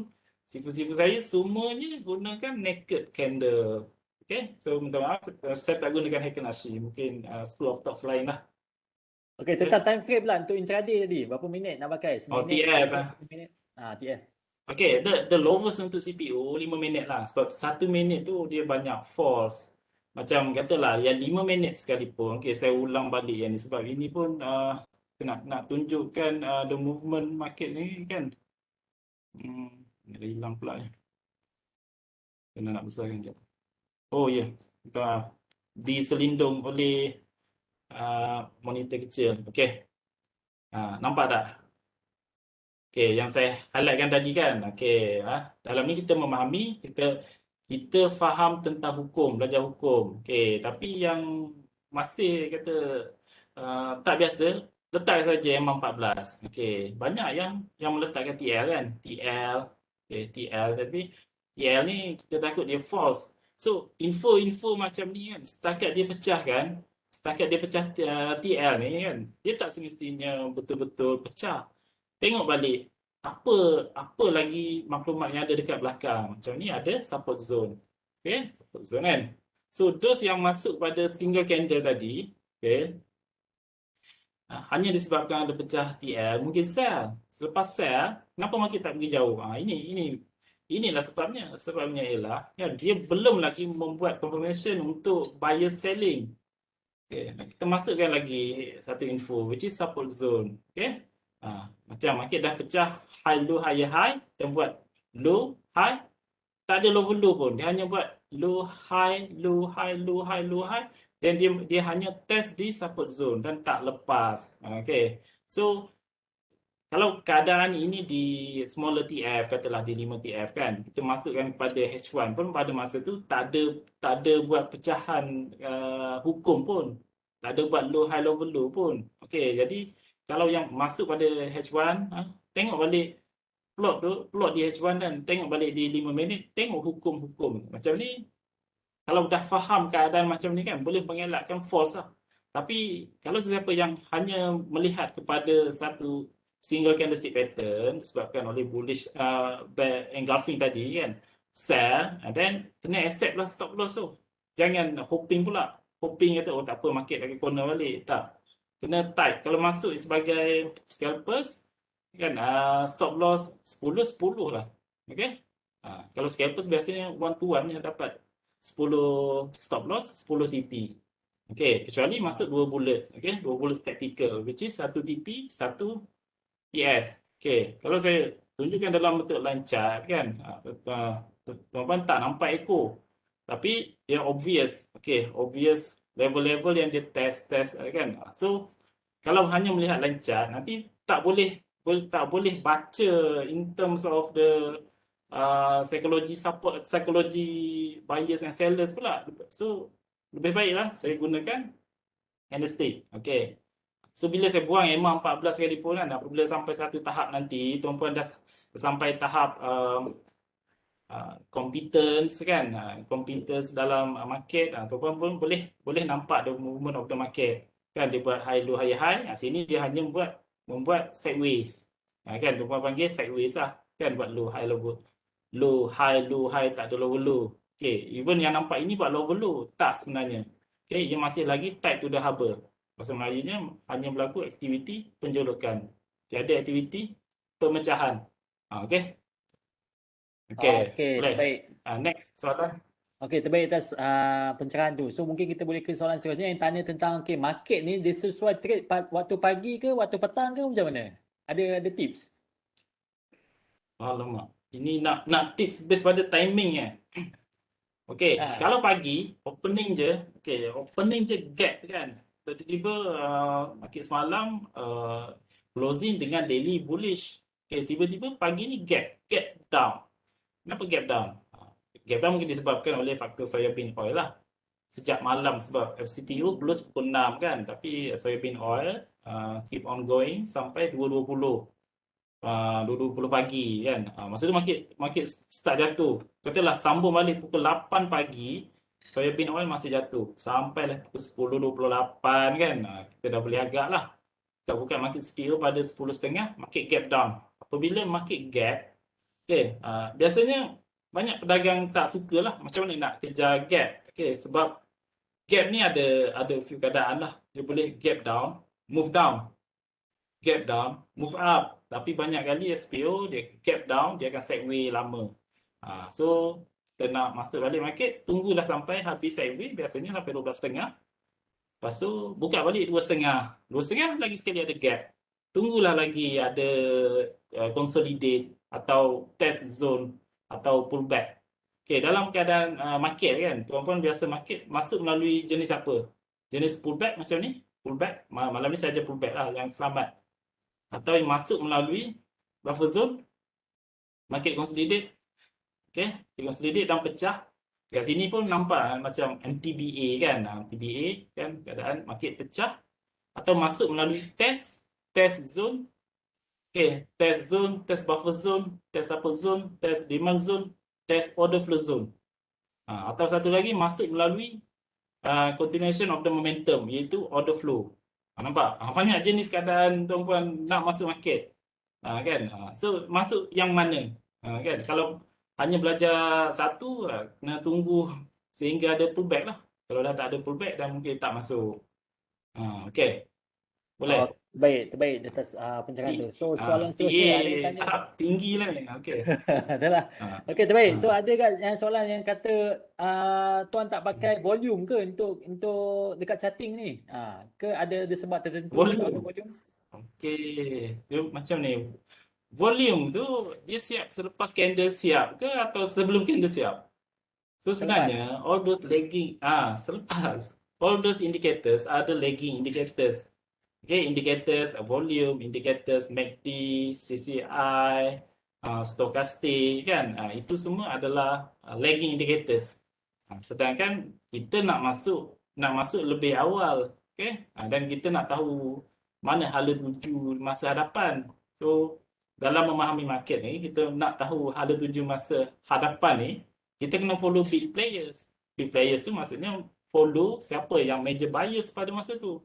sifu-sifu saya semuanya gunakan naked candle. Okay, so minta maaf, saya tak gunakan Heiken-Ashi. Mungkin school of thoughts lain lah. Okey, Okay. tentang time frame pula untuk intraday tadi. Berapa minit nak pakai? Oh, Seminit, TF 2 lah. minit, 3 minit? TF. Okay, the lowest untuk CPU 5 minit lah. Sebab 1 minit tu dia banyak false. Macam katalah yang 5 minit sekalipun. Okay, saya ulang balik yang ni. Sebab ini pun nak tunjukkan the movement market ni kan. Dah hilang pula ni. Kena nak besarkan sekejap. Oh ya, yeah. Diselindung oleh monitor kecil. Okay. Nampak tak? Okey, yang saya highlightkan tadi kan. Okey, dalam ni kita memahami, kita faham tentang hukum, belajar hukum. Okey, tapi yang masih kata tak biasa, letak saja M14. Okey, banyak yang meletakkan TL kan. TL, okey, TL tapi TL ni kita takut dia false. So, info-info macam ni kan, setakat dia pecahkan, setakat dia pecah TL ni kan, dia tak semestinya betul-betul pecah. Tengok balik apa apa lagi maklumat yang ada dekat belakang. Macam ni ada support zone. Okay, support zone kan. So those yang masuk pada single candle tadi, okay, hanya disebabkan ada pecah TL, mungkin sell. Selepas sell, kenapa market tak pergi jauh? Inilah sebabnya. Sebabnya ialah ya, dia belum lagi membuat confirmation untuk buyer selling. Okay. Kita masukkan lagi satu info which is support zone. Okay. Macam market dah pecah high low higher high dan buat low high, tak ada low low pun, dia hanya buat low high low high low high low high dan dia hanya test di support zone dan tak lepas. Okay. So kalau keadaan ini di smaller TF, katalah di 5 TF kan, kita masukkan kepada H1 pun pada masa tu tak ada buat pecahan hukum pun. Tak ada buat low high low low pun. Okey, jadi kalau yang masuk pada H1, tengok balik plot di H1 dan tengok balik di 5 minit, tengok hukum-hukum. Macam ni, kalau dah faham keadaan macam ni kan, boleh mengelakkan false lah. Tapi kalau sesiapa yang hanya melihat kepada satu single candlestick pattern disebabkan oleh bullish engulfing tadi kan, sell, and then kena accept lah stop loss tu. Jangan hoping pula. Hoping kata, oh tak apa, market lagi corner balik. Tak. Kena tight. Kalau masuk sebagai scalpers, kan stop loss 10 lah. Okay? Kalau scalpers biasanya one to one yang dapat 10 stop loss, 10 TP. Okay, kecuali masuk dua bullet, okay, dua bullet tactical, which is satu TP, satu TS. Okay, kalau saya tunjukkan dalam bentuk line chart kan, tuan-tuan tak nampak echo, tapi dia obvious, okay, obvious level-level yang dia test kan. So kalau hanya melihat line chart, nanti tak boleh baca in terms of the psikologi support, psikologi buyers and sellers pula. So lebih baiklah saya gunakan candlestick. Okay. So bila saya buang EMA 14 sekalipun kan, apabila sampai satu tahap nanti, tuan-puan dah sampai tahap competence kan, competence dalam market, tuan-puan pun boleh nampak the movement of the market. Kan dia buat high low high high, sini dia hanya membuat sideways. Kan tuan-puan panggil sideways lah. Kan buat low high low high, tak ada low low. Okay, even yang nampak ini buat low low, tak sebenarnya. Okay, ia masih lagi tight to the harbor. Bahasa Melayunya hanya berlaku aktiviti penjolokan. Tiada aktiviti pemecahan. Okay. Okay, Okey, boleh. terbaik. Next soalan. Okey, terbaik atas pencerahan tu. So mungkin kita boleh ke soalan seterusnya yang tanya tentang okey, market ni dia sesuai trade waktu pagi ke, waktu petang ke macam mana? Ada tips? Alamak. Ini nak tips based pada timing ya. Okey, kalau pagi opening je, opening je gap kan. Tiba-tiba market semalam closing dengan daily bullish. Okey, tiba-tiba pagi ni gap down. Kenapa gap down? Gap down mungkin disebabkan oleh faktor soybean oil lah. Sejak malam sebab FCTU close pukul 6 kan, tapi soybean oil keep on going sampai 2.20 pagi kan. Masa tu market start jatuh. Katalah sambung balik pukul 8 pagi, soybean oil masih jatuh sampailah pukul 10.28 kan. Kita dah boleh agak lah. Kita buka market CPO pada 10.30, market gap down. Apabila market gap, biasanya banyak pedagang tak suka lah macam mana nak kejar gap. Sebab gap ni ada few keadaan lah. Dia boleh gap down, move down. Gap down, move up. Tapi banyak kali SPO dia gap down, dia akan sideway lama. So kita nak masuk balik market, tunggulah sampai habis sideway, biasanya sampai 12.30. Lepas tu buka balik 2.30. 2.30 lagi sekali ada gap. Tunggulah lagi ada consolidate atau test zone atau pullback. Dalam keadaan market kan, tuan-puan biasa market masuk melalui jenis apa? Jenis pullback macam ni, pullback. Malam ni saja pullback lah yang selamat. Atau yang masuk melalui buffer zone, market consolidate, okay, consolidate dan pecah. Kat sini pun nampak macam MTBA kan, MTBA kan keadaan market pecah atau masuk melalui test zone, okay, test zone, test buffer zone, test upper zone, test demand zone, test order flow zone. Atau satu lagi masuk melalui continuation of the momentum, iaitu order flow. Nampak? Banyak jenis keadaan tuan-puan nak masuk market. Kan? So masuk yang mana? Kan? Kalau hanya belajar satu, kena tunggu sehingga ada pullback lah. Kalau dah tak ada pullback, dah mungkin tak masuk. Okay, Oh, boleh. terbaik atas pencerahan tu. So soalan TA seterusnya ada yang tanya. tahap tinggi lah ni. Okay. Adalah. Ah, Okey, terbaik. So ah. ada kat yang soalan yang kata tuan tak pakai volume ke untuk dekat chatting ni? Ke ada sebab tertentu ke Volume. ada volume? Okay. Dia macam ni. Volume tu dia siap selepas candle siap ke atau sebelum candle siap? So Selepas. sebenarnya all those lagging selepas all those indicators are the lagging indicators. Okay, indicators volume, indicators MACD, CCI, stochastic kan. Itu semua adalah lagging indicators. Sedangkan kita nak masuk lebih awal, okay? Dan kita nak tahu mana hala tuju masa hadapan. So dalam memahami market ni, kita nak tahu hala tuju masa hadapan ni, kita kena follow big players. Big players tu maksudnya follow siapa yang major buyers pada masa tu.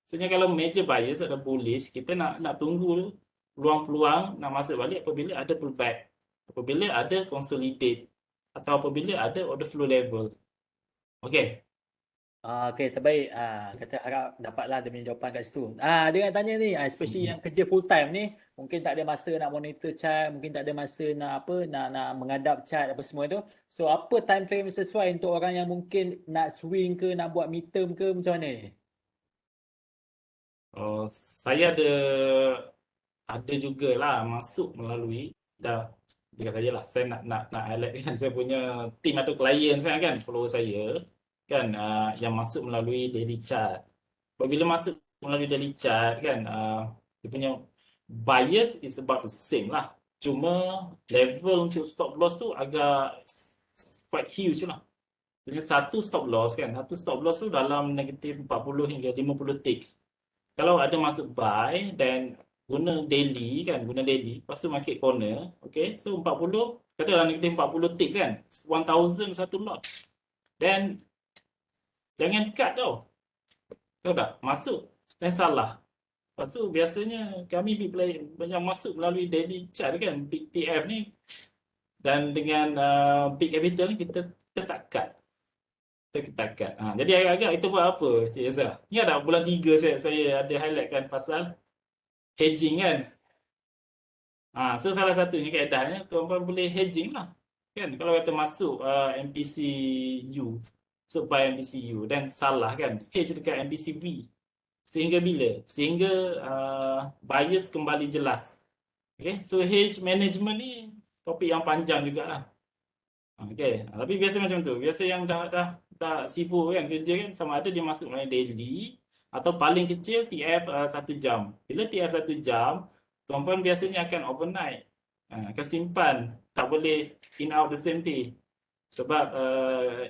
Sebenarnya kalau major buyers ada bullish, kita nak tunggu peluang-peluang nak masuk balik apabila ada pullback, apabila ada consolidate atau apabila ada order flow level. Okey. Okey, terbaik. Kata harap dapatlah dia punya jawapan kat situ. Dia nak tanya ni, especially yang kerja full time ni, mungkin tak ada masa nak monitor chart, mungkin tak ada masa nak menghadap chart apa semua tu. So apa time frame sesuai untuk orang yang mungkin nak swing ke, nak buat midterm ke, macam mana ni? Saya ada jugalah masuk melalui dah dekat saya lah, saya nak highlight kan saya punya team atau klien saya kan, follower saya kan, yang masuk melalui daily chart. Apabila masuk melalui daily chart kan, dia punya bias is about the same lah, cuma level untuk stop loss tu agak quite huge lah. Jadi satu stop loss tu dalam negatif 40 hingga 50 ticks. Kalau ada masuk buy dan guna daily, lepas tu market corner, okay, so 40, katalah negatif 40 tick kan, 1000 satu lot, dan jangan cut tau, tahu tak, masuk dan salah. Lepas tu biasanya kami big player yang masuk melalui daily chart kan, big TF ni, dan dengan big capital ni kita tak cut. Jadi agak-agak itu buat apa, Cik Yeza? Ingat tak bulan 3 saya ada highlightkan pasal hedging kan. So salah satunya keadaannya tuan-tuan boleh hedging lah. Kan kalau kata masuk MPCU, buy MPCU dan salah kan, hedge dekat MPCV. Sehingga bila? Sehingga buyers kembali jelas. Okay, so hedge management ni topik yang panjang jugalah. Okay, tapi biasa macam tu. Biasa yang dah sibuk kan kerja kan, sama ada dia masuk melalui daily atau paling kecil TF 1 jam. Bila TF 1 jam, tuan-puan biasanya akan overnight. Akan simpan. Tak boleh in out the same day. Sebab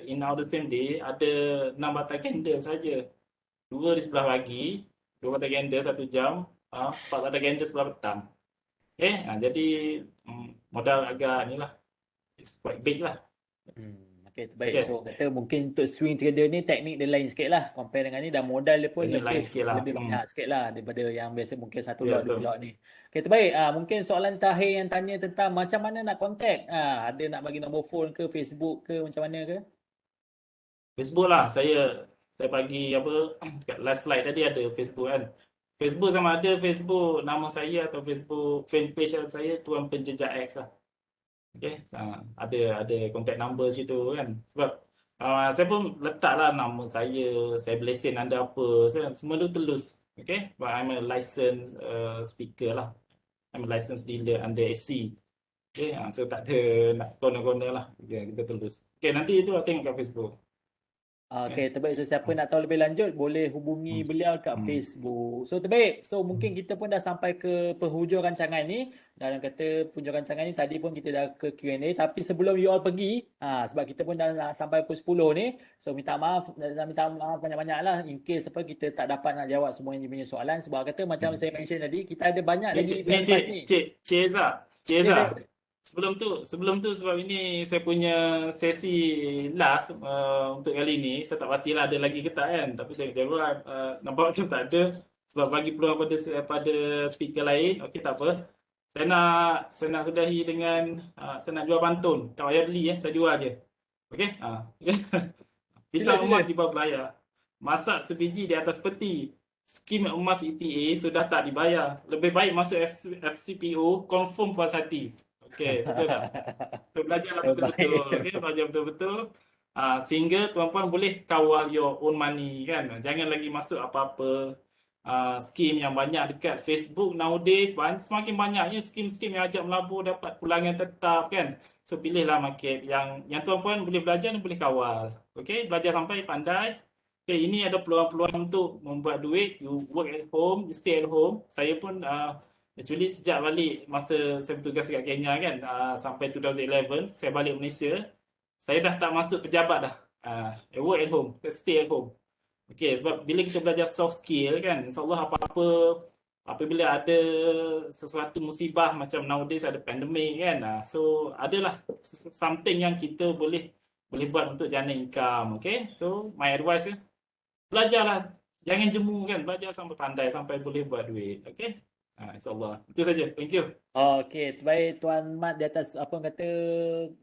in out the same day ada 6 batang candle saja. 2 di sebelah pagi, 2 batang candle 1 jam, 4 batang candle sebelah petang. Okay, jadi modal agak ni lah. It's quite big lah. Okey, terbaik. Okay. So kata mungkin untuk swing trader ni teknik dia lain sikit lah. Compare dengan ni, dan modal dia pun Teknik lain lebih sikit lah. lebih banyak sikit lah daripada yang biasa mungkin satu Ya, lot, dua betul. lot ni. Okey, terbaik. Mungkin soalan terakhir yang tanya tentang macam mana nak contact. Ada nak bagi nombor phone ke, Facebook ke, macam mana ke? Facebook lah. Saya bagi apa kat last slide tadi ada Facebook kan. Facebook sama ada Facebook nama saya atau Facebook fanpage saya Tuan Penjejak X lah. Okay, ada contact number situ kan. Sebab saya pun letaklah nama saya boleh send anda apa, semua tu telus. Okay, but I'm a licensed speaker lah. I'm a licensed dealer under SC. Okay, so tak ada nak corner-corner lah. Okay, kita telus. Okay, nanti itu tengok kat Facebook. Okey, terbaik. So siapa nak tahu lebih lanjut boleh hubungi beliau kat Facebook. So terbaik. So mungkin kita pun dah sampai ke penghujung rancangan ni. Dalam kata penghujung rancangan ni tadi pun kita dah ke Q&A, tapi sebelum you all pergi, sebab kita pun dah nak sampai pukul 10 ni. So minta maaf banyak-banyak lah in case apa kita tak dapat nak jawab semua yang punya soalan, sebab kata macam saya mention tadi, kita ada banyak lagi Ni event lepas ni. Cik Eza. Cik Ya, Eza. saya Sebelum tu sebab ini saya punya sesi last untuk kali ni, saya tak pastilah ada lagi ke tak kan, tapi saya jawab nampak macam tak ada sebab bagi peluang pada speaker lain. Okey, tak apa. Saya nak sudahi dengan saya nak jual pantun. Tak payah beli saya jual je. Okey? Pisang sila. emas di bawah belayar. Masak sebiji di atas peti. Skim emas ETA sudah tak dibayar. Lebih baik masuk FCPO, confirm puas hati. Okey, betul tak? Kita belajarlah betul-betul. Baik. Okey, belajar betul-betul. Sehingga tuan-puan boleh kawal your own money kan. Jangan lagi masuk apa-apa skim yang banyak dekat Facebook nowadays. Semakin banyaknya skim-skim yang ajak melabur dapat pulangan tetap kan. So pilihlah market yang tuan-puan boleh belajar dan boleh kawal. Okey, belajar sampai pandai. Okay, ini ada peluang-peluang untuk membuat duit. You work at home, you stay at home. Saya pun actually sejak balik masa saya bertugas kat Kenya kan, sampai 2011, saya balik Malaysia. Saya dah tak masuk pejabat dah. I work at home, stay at home. Okay, sebab bila kita belajar soft skill kan, insyaAllah apa-apa, apabila ada sesuatu musibah macam nowadays ada pandemik kan, so adalah something yang kita boleh buat untuk jana income. Okay, so my advice is belajarlah, jangan jemu kan, belajar sampai pandai sampai boleh buat duit. Okey, insyaallah itu saja. Thank you. Okey, terbaik Tuan Mat di atas apa orang kata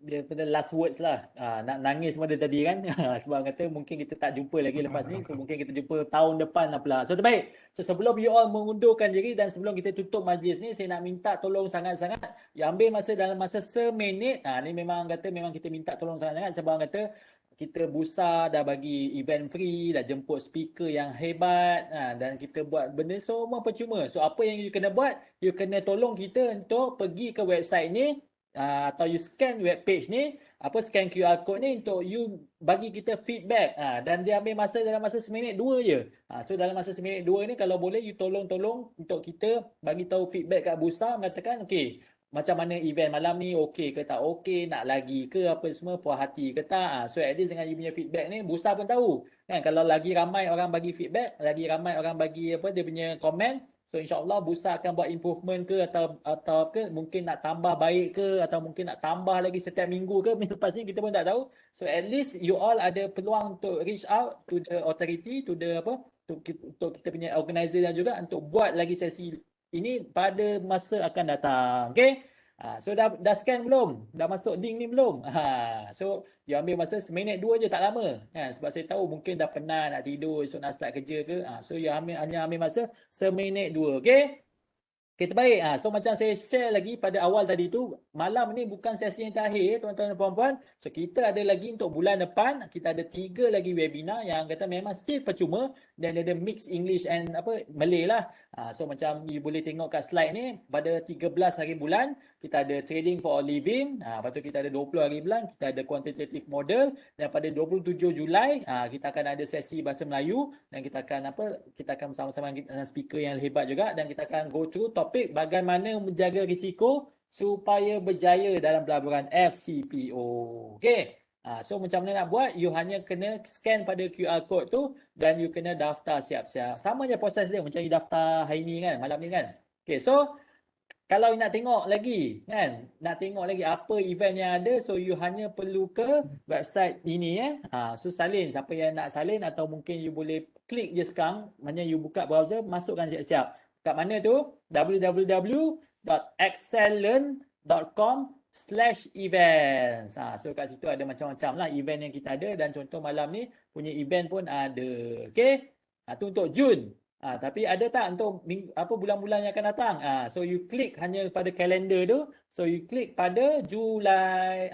dia pada last words lah. Nak nangis semua dia tadi kan. Sebab orang kata mungkin kita tak jumpa lagi lepas ni. So mungkin kita jumpa tahun depan lah pula. So terbaik. So sebelum you all mengundurkan diri dan sebelum kita tutup majlis ni, saya nak minta tolong sangat-sangat ya ambil masa dalam masa seminit. Ni memang kata memang kita minta tolong sangat-sangat sebab orang kata kita Busa dah bagi event free, dah jemput speaker yang hebat, dan kita buat benda semua percuma. So apa yang you kena buat, you kena tolong kita untuk pergi ke website ni, atau you scan web page ni, scan QR code ni untuk you bagi kita feedback, dan dia ambil masa dalam masa seminit 2 je. So dalam masa seminit 2 ni kalau boleh you tolong untuk kita bagi tahu feedback kat Busa, mengatakan okey, macam mana event malam ni, okey ke tak okey, nak lagi ke apa semua, puas hati ke tak. So at least dengan you punya feedback ni Busa pun tahu kan, kalau lagi ramai orang bagi feedback, lagi ramai orang bagi dia punya komen, so insyaAllah Busa akan buat improvement ke atau ke mungkin nak tambah baik ke, atau mungkin nak tambah lagi setiap minggu ke lepas ni kita pun tak tahu. So at least you all ada peluang untuk reach out to the authority, to the untuk kita punya organizer dan juga untuk buat lagi sesi ini pada masa akan datang. Okay? So dah scan belum? Dah masuk link ni belum? So you ambil masa seminit 2 je, tak lama. Sebab saya tahu mungkin dah penat nak tidur, esok nak start kerja ke. So you hanya ambil masa seminit 2. Okay? Okay, terbaik. So macam saya share lagi pada awal tadi tu, malam ni bukan sesi yang terakhir tuan-tuan dan puan-puan. So kita ada lagi untuk bulan depan, kita ada 3 lagi webinar yang kata memang still percuma dan ada mix English and Malay lah. So macam you boleh tengok kat slide ni, pada 13 hari bulan kita ada trading for a living, lepas tu kita ada 20 hari bulan kita ada quantitative model, dan pada 27 Julai kita akan ada sesi bahasa Melayu dan kita akan bersama-sama dengan speaker yang hebat juga, dan kita akan go through topik bagaimana menjaga risiko supaya berjaya dalam pelaburan FCPO. Okey. So macam mana nak buat? You hanya kena scan pada QR code tu dan you kena daftar siap-siap. Sama je proses dia macam you daftar hari ni kan, malam ni kan. Okey, so kalau nak tengok lagi kan, nak tengok lagi apa event yang ada, so you hanya perlu ke website ini so salin, siapa yang nak salin, atau mungkin you boleh klik je sekarang, maknanya you buka browser, masukkan siap-siap. Kat mana tu? www.excellent.com/events. So kat situ ada macam-macam lah event yang kita ada, dan contoh malam ni punya event pun ada. Okey? Tu untuk Jun. Tapi ada tak untuk bulan-bulan yang akan datang? So you klik hanya pada kalender tu. So you klik pada Julai.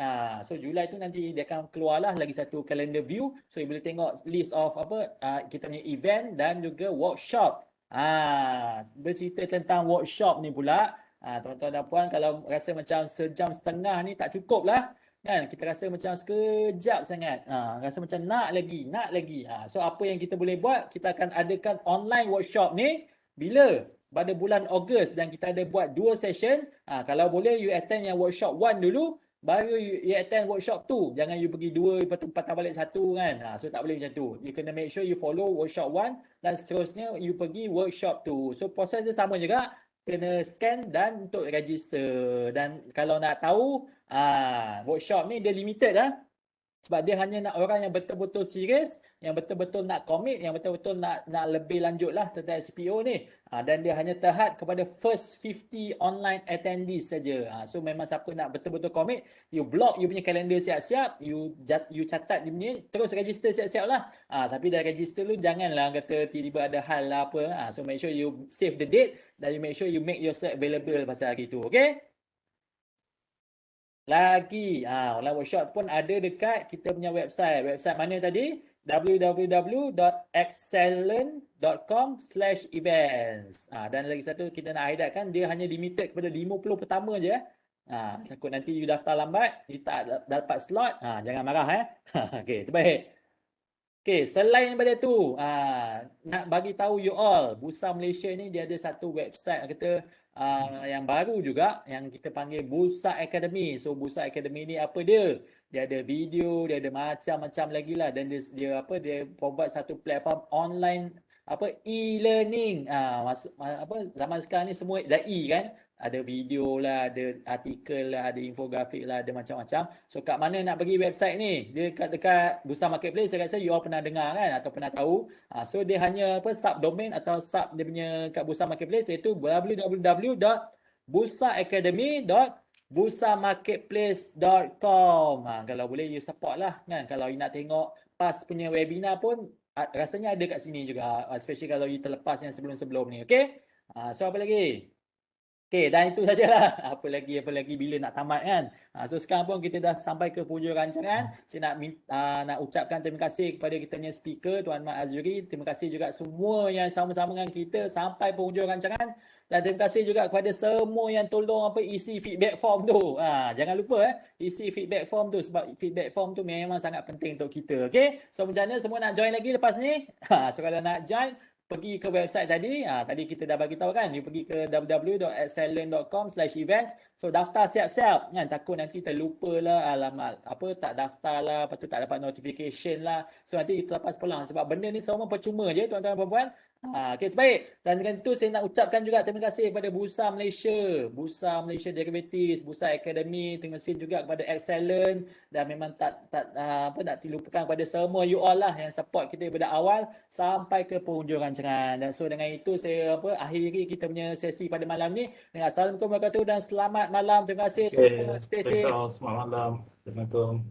So Julai tu nanti dia akan keluarlah lagi satu calendar view. So you boleh tengok list of kita punya event dan juga workshop. Bercerita tentang workshop ni pula. Tuan-tuan dan puan, kalau rasa macam sejam setengah ni tak cukup lah. Kan kita rasa macam sekejap sangat. Rasa macam nak lagi. So apa yang kita boleh buat, kita akan adakan online workshop ni bila? Pada bulan Ogos, dan kita ada buat 2 session. Kalau boleh you attend yang workshop 1 dulu, baru you attend workshop 2. Jangan you pergi 2 lepas tu patah balik 1 kan. So tak boleh macam tu. You kena make sure you follow workshop 1 dan seterusnya you pergi workshop 2. So proses dia sama juga, kena scan dan untuk register. Dan kalau nak tahu workshop ni dia limited sebab dia hanya nak orang yang betul-betul serius, yang betul-betul nak commit, yang betul-betul nak lebih lanjut lah tentang CPO ni. Dan dia hanya terhad kepada first 50 online attendees saja. So memang siapa nak betul-betul commit, you block you punya kalender siap-siap, you catat dia punya, terus register siap-siap lah. Tapi dah register lu janganlah kata tiba-tiba ada hal lah apa. So make sure you save the date dan you make sure you make yourself available pasal hari tu. Okay? Lagi, online workshop pun ada dekat kita punya website. Website mana tadi? www.excellent.com/events. Dan lagi satu kita nak highlightkan, dia hanya limited kepada 50 pertama je. Takut nanti you daftar lambat, you tak dapat slot, jangan marah Okey, terbaik. Okay, selain daripada tu, nak bagi tahu you all, Bursa Malaysia ni dia ada satu website kata yang baru juga yang kita panggil Bursa Academy. So Bursa Academy ni apa dia? Dia ada video, dia ada macam-macam lagi lah, dan dia provide satu platform online e-learning. Zaman sekarang ni semua dah kan? Ada video lah, ada artikel lah, ada infografik lah, ada macam-macam. So kat mana nak pergi website ni? Dia dekat Bursa Marketplace, saya rasa you all pernah dengar kan atau pernah tahu. So dia hanya subdomain atau sub dia punya kat Bursa Marketplace, iaitu www.bursamarketplace.com. Kalau boleh you support lah kan. Kalau you nak tengok pas punya webinar pun rasanya ada kat sini juga, especially kalau you terlepas yang sebelum-sebelum ni. Okay? So apa lagi? Okay, dan itu sajalah. Apa lagi bila nak tamat kan. So sekarang pun kita dah sampai ke hujung rancangan. Saya nak ucapkan terima kasih kepada kita punya speaker Tuan Mat Azuri. Terima kasih juga semua yang sama-sama dengan kita sampai penghujung rancangan. Dan terima kasih juga kepada semua yang tolong isi feedback form tu. Jangan lupa isi feedback form tu, sebab feedback form tu memang sangat penting untuk kita. Okay, so macam mana semua nak join lagi lepas ni? So kalau nak join, pergi ke website tadi. Tadi kita dah bagi tahu kan, you pergi ke www.excellent.com/events. So daftar siap-siap kan, takut nanti terlupa lah, alamat tak daftar lah, lepas tu tak dapat notification lah. So nanti terlepas pulang, sebab benda ni semua percuma je tuan-tuan dan puan-puan. Okay, terbaik. Dan dengan itu saya nak ucapkan juga terima kasih kepada Bursa Malaysia Derivatives, Bursa Academy. Terima kasih juga kepada Excellent, dan memang tak dilupakan kepada semua you all lah yang support kita daripada awal sampai ke penghujung rancangan. Dan so dengan itu saya akhiri kita punya sesi pada malam ni dengan assalamualaikum warahmatullahi wabarakatuh dan selamat malam. Terima kasih semua. Stay safe. Selamat malam. Assalamualaikum.